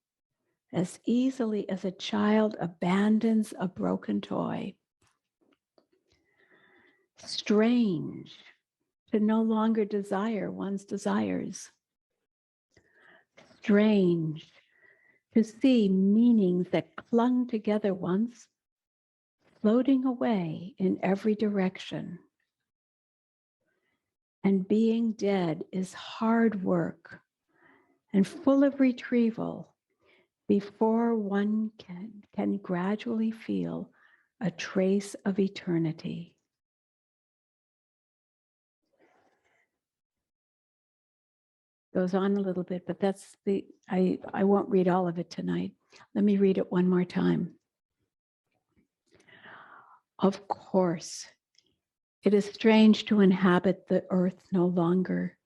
as easily as a child abandons a broken toy. Strange to no longer desire one's desires. Strange to see meanings that clung together once floating away in every direction. And being dead is hard work and full of retrieval before one can gradually feel a trace of eternity." Goes on a little bit, but that's I won't read all of it tonight. Let me read it one more time. "Of course, it is strange to inhabit the earth no longer,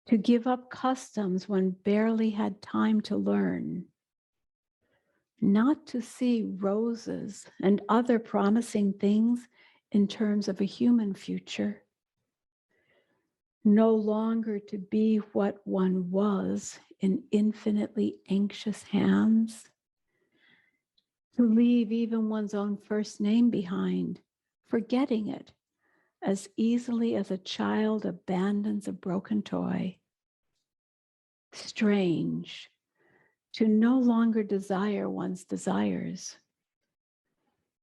to give up customs one barely had time to learn, not to see roses and other promising things in terms of a human future, no longer to be what one was in infinitely anxious hands, to leave even one's own first name behind, forgetting it as easily as a child abandons a broken toy. Strange to no longer desire one's desires.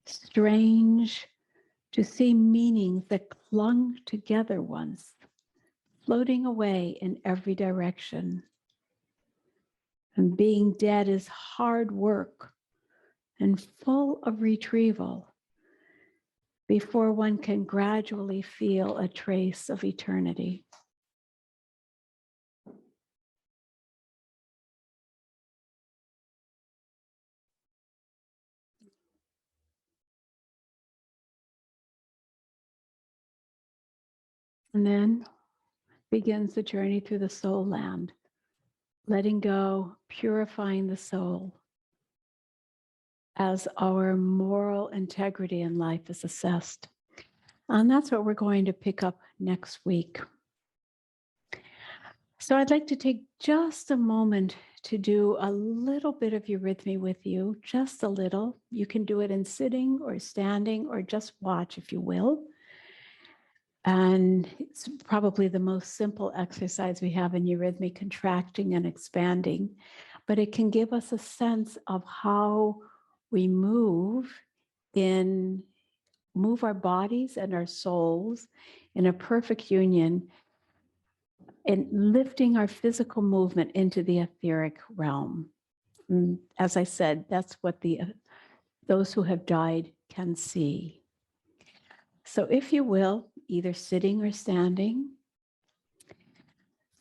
Strange to see meanings that clung together once, floating away in every direction. And being dead is hard work and full of retrieval before one can gradually feel a trace of eternity." And then begins the journey through the soul land, letting go, purifying the soul as our moral integrity in life is assessed. And that's what we're going to pick up next week. So I'd like to take just a moment to do a little bit of eurythmy with you, just a little. You can do it in sitting or standing or just watch if you will. And it's probably the most simple exercise we have in eurythmy, contracting and expanding, but it can give us a sense of how we move our bodies and our souls in a perfect union and lifting our physical movement into the etheric realm. And as I said, that's what those who have died can see. So if you will, either sitting or standing,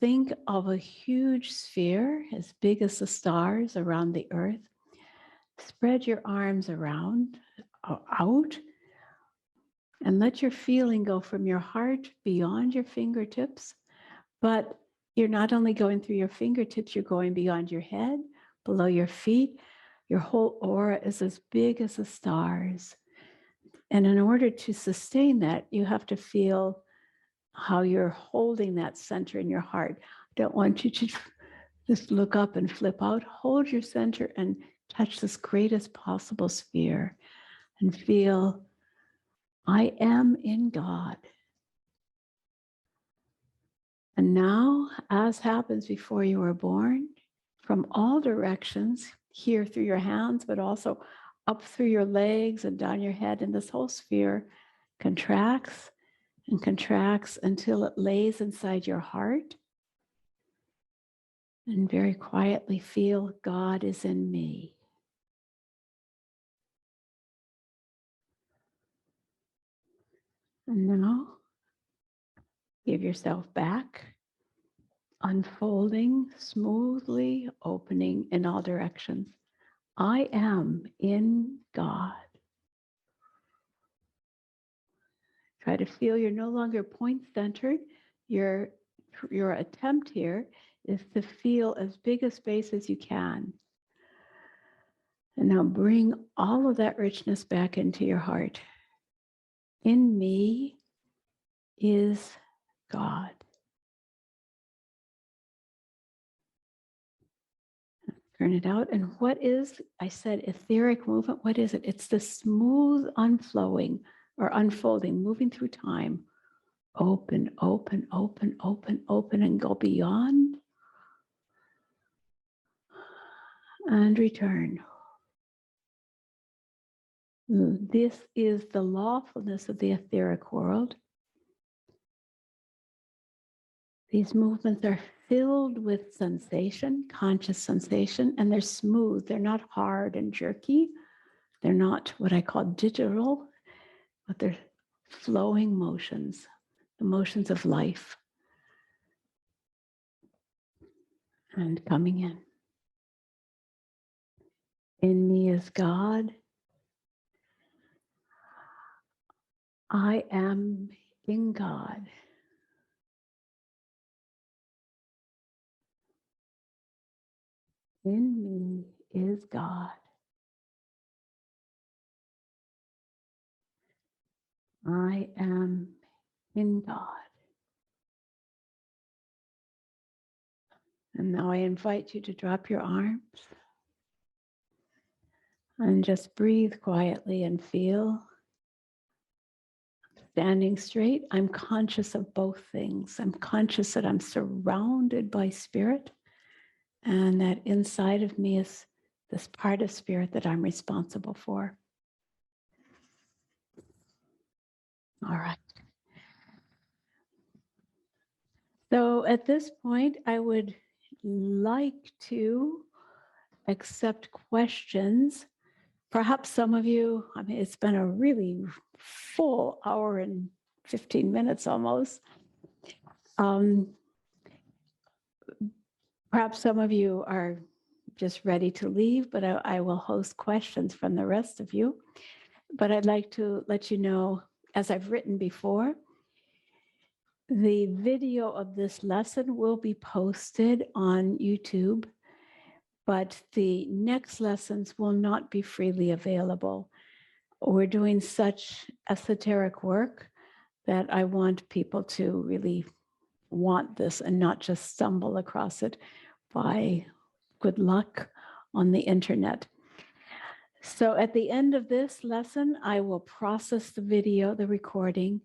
think of a huge sphere as big as the stars around the earth. Spread your arms around, out, and let your feeling go from your heart beyond your fingertips. But you're not only going through your fingertips, you're going beyond your head, below your feet. Your whole aura is as big as the stars. And in order to sustain that, you have to feel how you're holding that center in your heart. I don't want you to just look up and flip out. Hold your center and touch this greatest possible sphere and feel, I am in God. And now, as happens before you were born, from all directions, here through your hands, but also up through your legs and down your head, and this whole sphere contracts and contracts until it lays inside your heart. And very quietly feel, God is in me. And now, give yourself back, unfolding smoothly, opening in all directions. I am in God. Try to feel you're no longer point-centered. Your attempt here is to feel as big a space as you can. And now bring all of that richness back into your heart. In me is God. Turn it out. And what is, I said, etheric movement? What is it? It's the smooth unflowing or unfolding, moving through time. Open, open, open, open, open, and go beyond. And return. This is the lawfulness of the etheric world. These movements are filled with sensation, conscious sensation, and they're smooth. They're not hard and jerky. They're not what I call digital, but they're flowing motions, the motions of life. And coming in. In me is God. I am in God. In me is God. I am in God. And now I invite you to drop your arms and just breathe quietly and feel. Standing straight, I'm conscious of both things. I'm conscious that I'm surrounded by spirit and that inside of me is this part of spirit that I'm responsible for. All right. So at this point, I would like to accept questions. Perhaps some of you, I mean, it's been a really full hour and 15 minutes almost. Perhaps some of you are just ready to leave, but I will host questions from the rest of you. But I'd like to let you know, as I've written before, The video of this lesson will be posted on YouTube, but the next lessons will not be freely available. We're doing such esoteric work that I want people to really want this and not just stumble across it by good luck on the internet. So at the end of this lesson, I will process the video, the recording,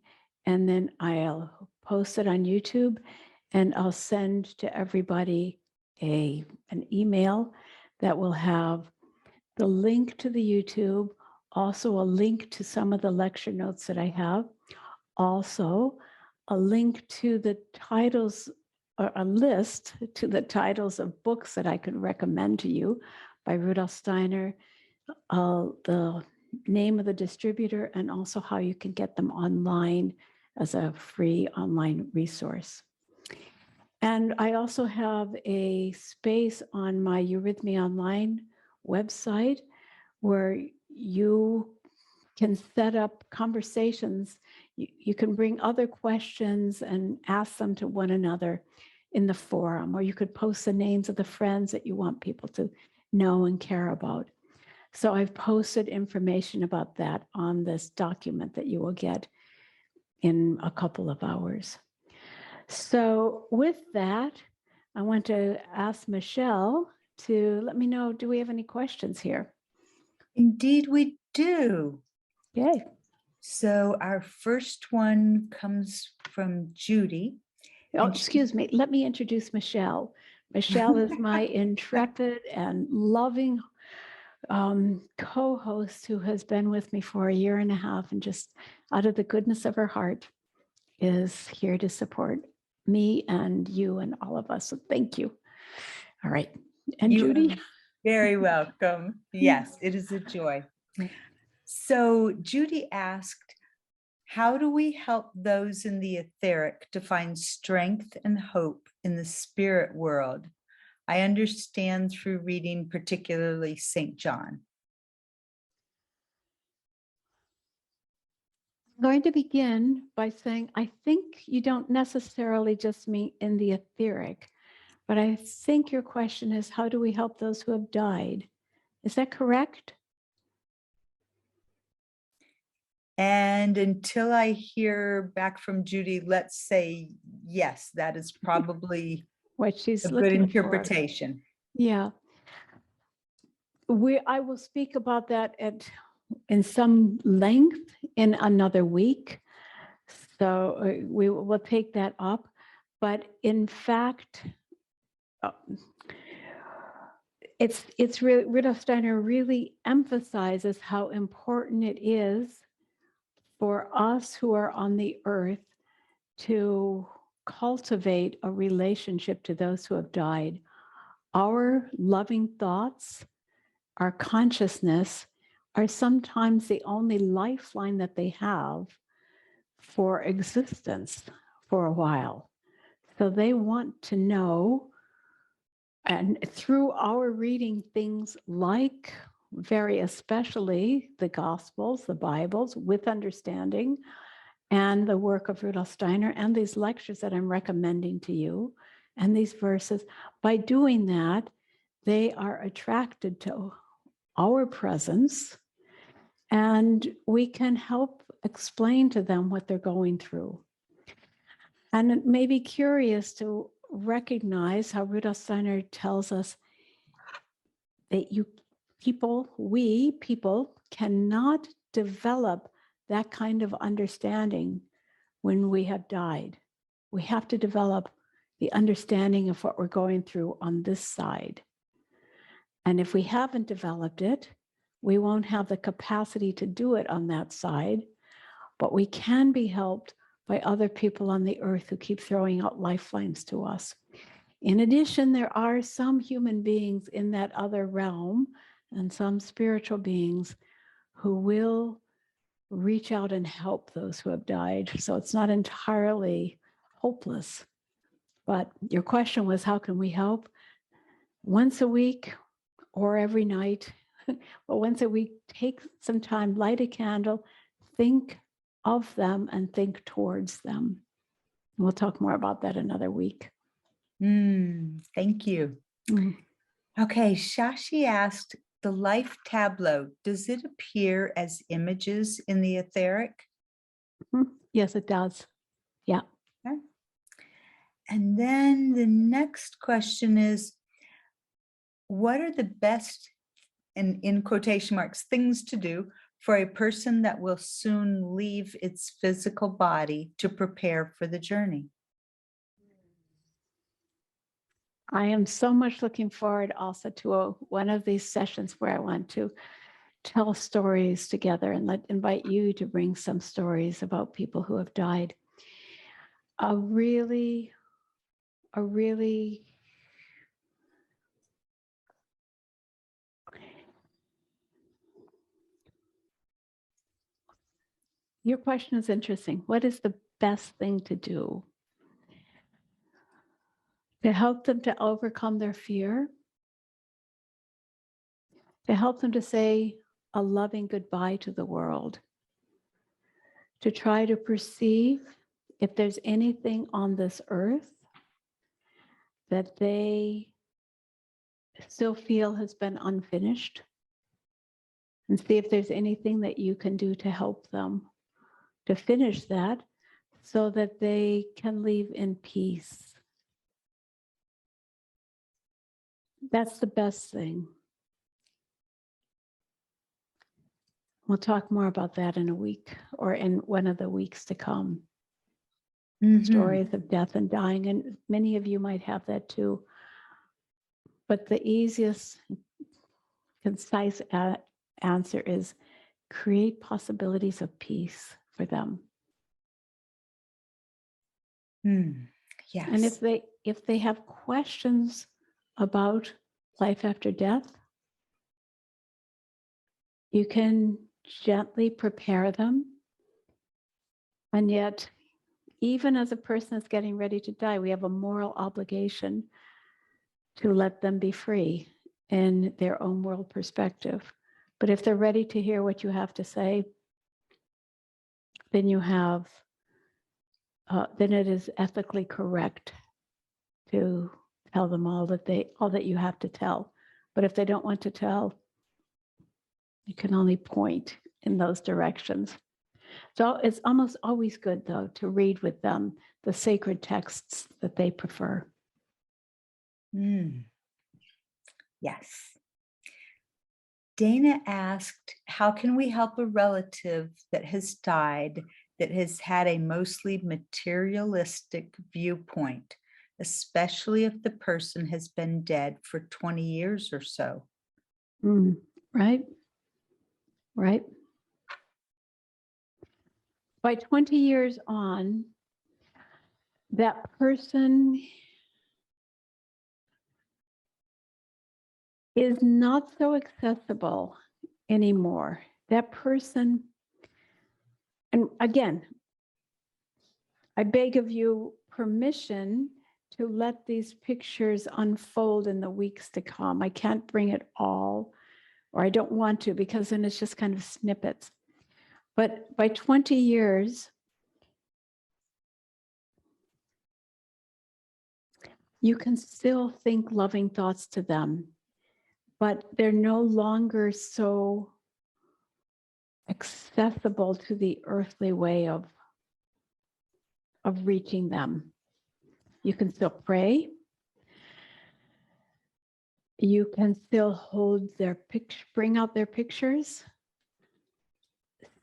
and then I'll post it on YouTube, and I'll send to everybody an email that will have the link to the YouTube, also a link to some of the lecture notes that I have, also a link to the titles, or a list to the titles of books that I could recommend to you by Rudolf Steiner, the name of the distributor, and also how you can get them online as a free online resource. And I also have a space on my Eurythmy Online website where you can set up conversations. You can bring other questions and ask them to one another in the forum, or you could post the names of the friends that you want people to know and care about. So I've posted information about that on this document that you will get in a couple of hours. So with that, I want to ask Michelle to let me know, do we have any questions here?
Indeed, we do.
Yay.
So our first one comes from Judy.
Oh, excuse me. Let me introduce Michelle. Michelle is my intrepid and loving co-host who has been with me for 1.5 years and just out of the goodness of her heart is here to support me and you and all of us. So thank you. All right. And
You
Judy?
are very welcome. Yes, it is a joy. So Judy asked, how do we help those in the etheric to find strength and hope in the spirit world? I understand through reading particularly St. John.
I'm going to begin by saying, I think you don't necessarily just mean in the etheric, but I think your question is, how do we help those who have died? Is that correct?
And until I hear back from Judy, let's say, yes, that is probably
What she's
a good
looking for.
interpretation.
Yeah. I will speak about that in some length in another week. So we will take that up. But in fact, it's really, Rudolf Steiner really emphasizes how important it is for us who are on the earth to cultivate a relationship to those who have died. Our loving thoughts, our consciousness are sometimes the only lifeline that they have for existence for a while. So they want to know, and through our reading things like, very especially the Gospels, the Bibles, with understanding, and the work of Rudolf Steiner, and these lectures that I'm recommending to you, and these verses, by doing that, they are attracted to our presence, and we can help explain to them what they're going through. And it may be curious to recognize how Rudolf Steiner tells us that we people cannot develop that kind of understanding when we have died. We have to develop the understanding of what we're going through on this side. And if we haven't developed it, we won't have the capacity to do it on that side, but we can be helped by other people on the earth who keep throwing out lifelines to us. In addition, there are some human beings in that other realm and some spiritual beings who will reach out and help those who have died. So it's not entirely hopeless. But your question was, how can we help? Once a week or every night, but once a week, take some time, light a candle, think of them and think towards them. We'll talk more about that another week.
Thank you.
Mm.
Okay, Shashi asked, the life tableau, does it appear as images in the etheric?
Yes, it does. Yeah.
Okay. And then the next question is, what are the best, and in quotation marks, things to do for a person that will soon leave its physical body to prepare for the journey?
I am so much looking forward also to one of these sessions where I want to tell stories together and invite you to bring some stories about people who have died. A really your question is interesting. What is the best thing to do to help them to overcome their fear? To help them to say a loving goodbye to the world? To try to perceive if there's anything on this earth that they still feel has been unfinished, and see if there's anything that you can do to help them to finish that so that they can leave in peace. That's the best thing. We'll talk more about that in a week or in one of the weeks to come. Stories of death and dying, and many of you might have that too. But the easiest, concise answer is create possibilities of peace for them.
Yes.
And if they have questions about life after death, you can gently prepare them. And yet, even as a person is getting ready to die, we have a moral obligation to let them be free in their own world perspective. But if they're ready to hear what you have to say, then you have, then it is ethically correct to tell them all that you have to tell. But if they don't want to tell, you can only point in those directions. So it's almost always good, though, to read with them the sacred texts that they prefer.
Yes. Dana asked, how can we help a relative that has died that has had a mostly materialistic viewpoint, especially if the person has been dead for 20 years or so?
Right? Right. By 20 years on, that person is not so accessible anymore. That person, and again, I beg of you permission to let these pictures unfold in the weeks to come. I can't bring it all, or I don't want to, because then it's just kind of snippets. But by 20 years, you can still think loving thoughts to them, but they're no longer so accessible to the earthly way of reaching them. You can still pray. You can still hold their picture, bring out their pictures,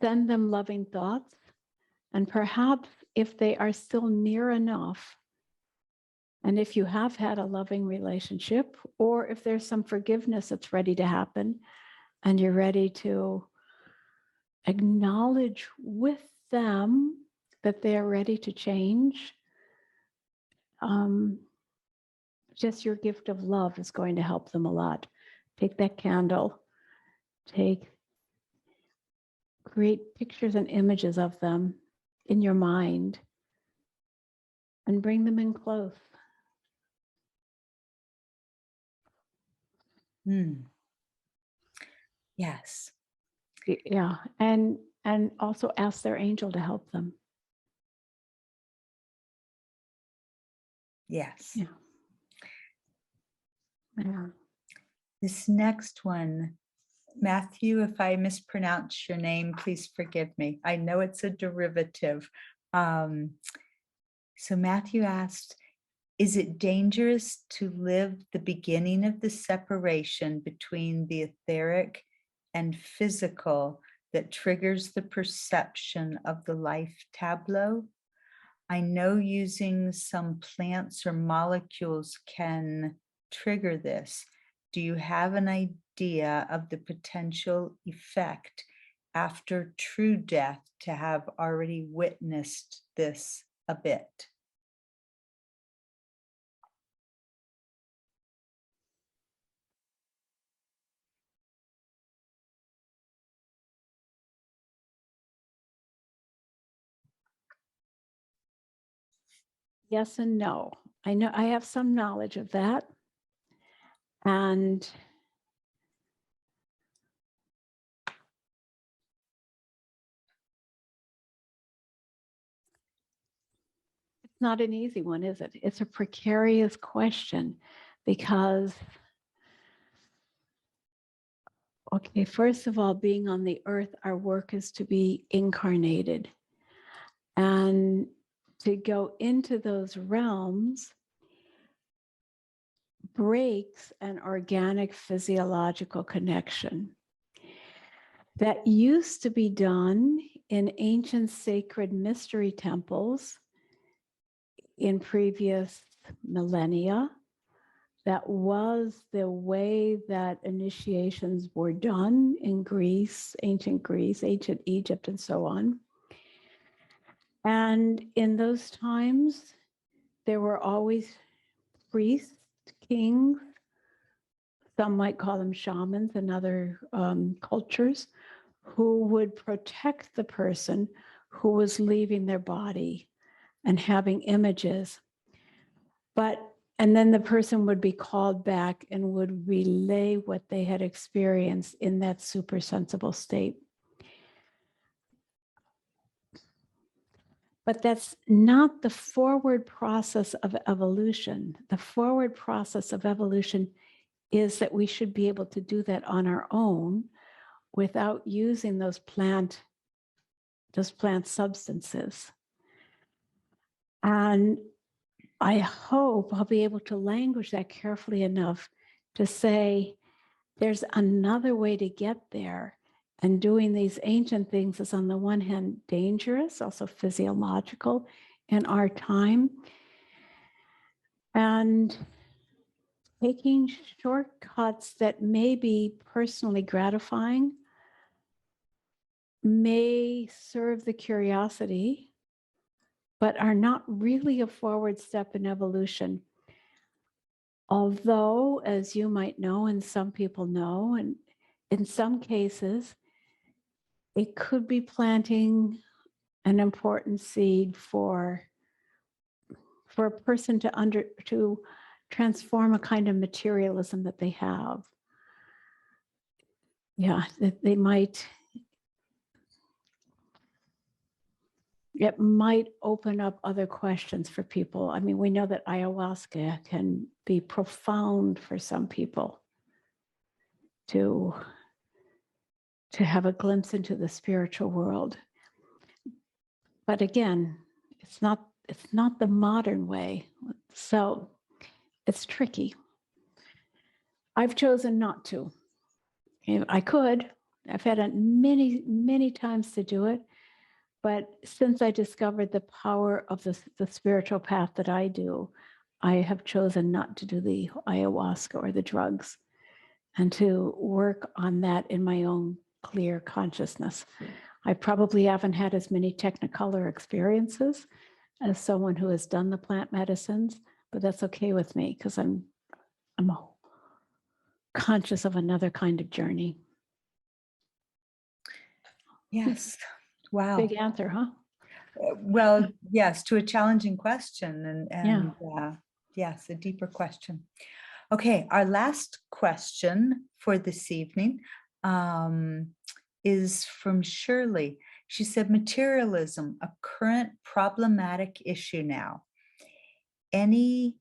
send them loving thoughts, and perhaps if they are still near enough, and if you have had a loving relationship, or if there's some forgiveness that's ready to happen, and you're ready to acknowledge with them that they are ready to change, just your gift of love is going to help them a lot. Take that candle, create pictures and images of them in your mind, and bring them in close.
Yes.
Yeah, and also ask their angel to help them.
Yes.
Yeah. Yeah.
This next one, Matthew, if I mispronounce your name, please forgive me. I know it's a derivative. So Matthew asked, is it dangerous to live the beginning of the separation between the etheric and physical that triggers the perception of the life tableau? I know using some plants or molecules can trigger this. Do you have an idea of the potential effect after true death to have already witnessed this a bit?
Yes and no. I know I have some knowledge of that. And it's not an easy one, is it? It's a precarious question because, okay, first of all, being on the earth, our work is to be incarnated. And to go into those realms breaks an organic physiological connection that used to be done in ancient sacred mystery temples in previous millennia. That was the way that initiations were done in Greece, ancient Egypt, and so on. And in those times, there were always priests, kings, some might call them shamans in other cultures, who would protect the person who was leaving their body and having images. And then the person would be called back and would relay what they had experienced in that super sensible state. But that's not the forward process of evolution. The forward process of evolution is that we should be able to do that on our own without using those plant substances. And I hope I'll be able to language that carefully enough to say there's another way to get there. And doing these ancient things is, on the one hand, dangerous, also physiological in our time. And taking shortcuts that may be personally gratifying may serve the curiosity, but are not really a forward step in evolution. Although, as you might know, and some people know, and in some cases, it could be planting an important seed for a person to transform a kind of materialism that they have. Yeah, that they might. It might open up other questions for people. I mean, we know that ayahuasca can be profound for some people to have a glimpse into the spiritual world. But again, it's not the modern way. So it's tricky. I've chosen not to. I could. I've had it many, many times to do it. But since I discovered the power of the spiritual path that I do, I have chosen not to do the ayahuasca or the drugs, and to work on that in my own clear consciousness. I probably haven't had as many technicolor experiences as someone who has done the plant medicines, but that's okay with me because I'm conscious of another kind of journey.
Yes. Wow.
Big answer, huh?
Well, yes, to a challenging question, and
Yeah.
yes, a deeper question. Okay, our last question for this evening is from Shirley. She said, materialism, a current problematic issue now. Any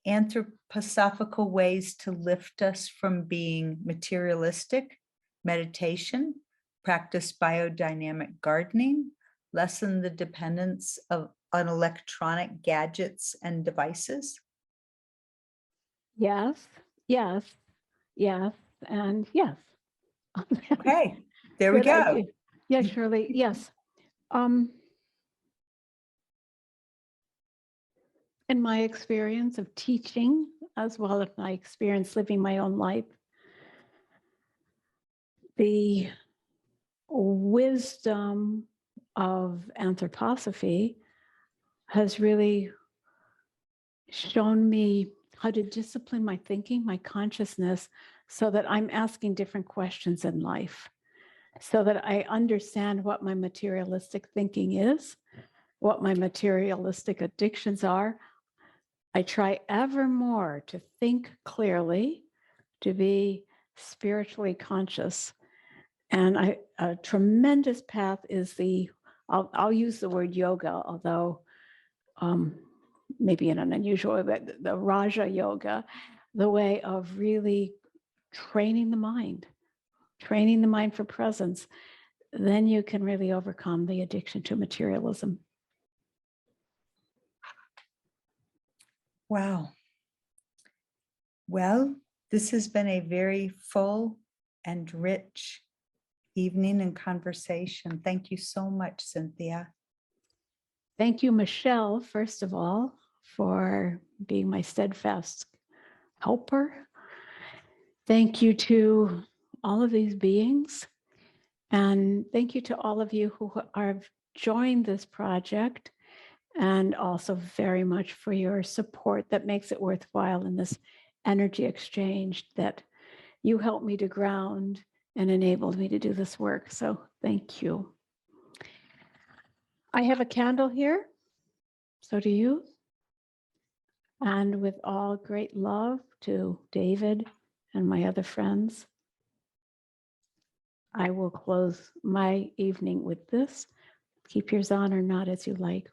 anthroposophical ways to lift us from being materialistic, meditation, practice biodynamic gardening, lessen the dependence on electronic gadgets and devices?
Yes, yes, yes, and yes.
Okay, there we
Good
go.
idea. Yes, Shirley, yes. In my experience of teaching, as well as my experience living my own life, the wisdom of anthroposophy has really shown me how to discipline my thinking, my consciousness, so that I'm asking different questions in life, so that I understand what my materialistic thinking is, what my materialistic addictions are. I try ever more to think clearly, to be spiritually conscious. And a tremendous path is I'll use the word yoga, although maybe in an unusual way, but the Raja Yoga, the way of really training the mind for presence. Then you can really overcome the addiction to materialism.
Wow. Well, this has been a very full and rich evening and conversation. Thank you so much, Cynthia.
Thank you, Michelle, first of all, for being my steadfast helper. Thank you to all of these beings. And thank you to all of you who have joined this project, and also very much for your support that makes it worthwhile in this energy exchange that you helped me to ground and enabled me to do this work. So thank you. I have a candle here. So do you. And with all great love to David and my other friends, I will close my evening with this. Keep yours on or not as you like.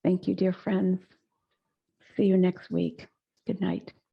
Thank you, dear friends. See you next week. Good night.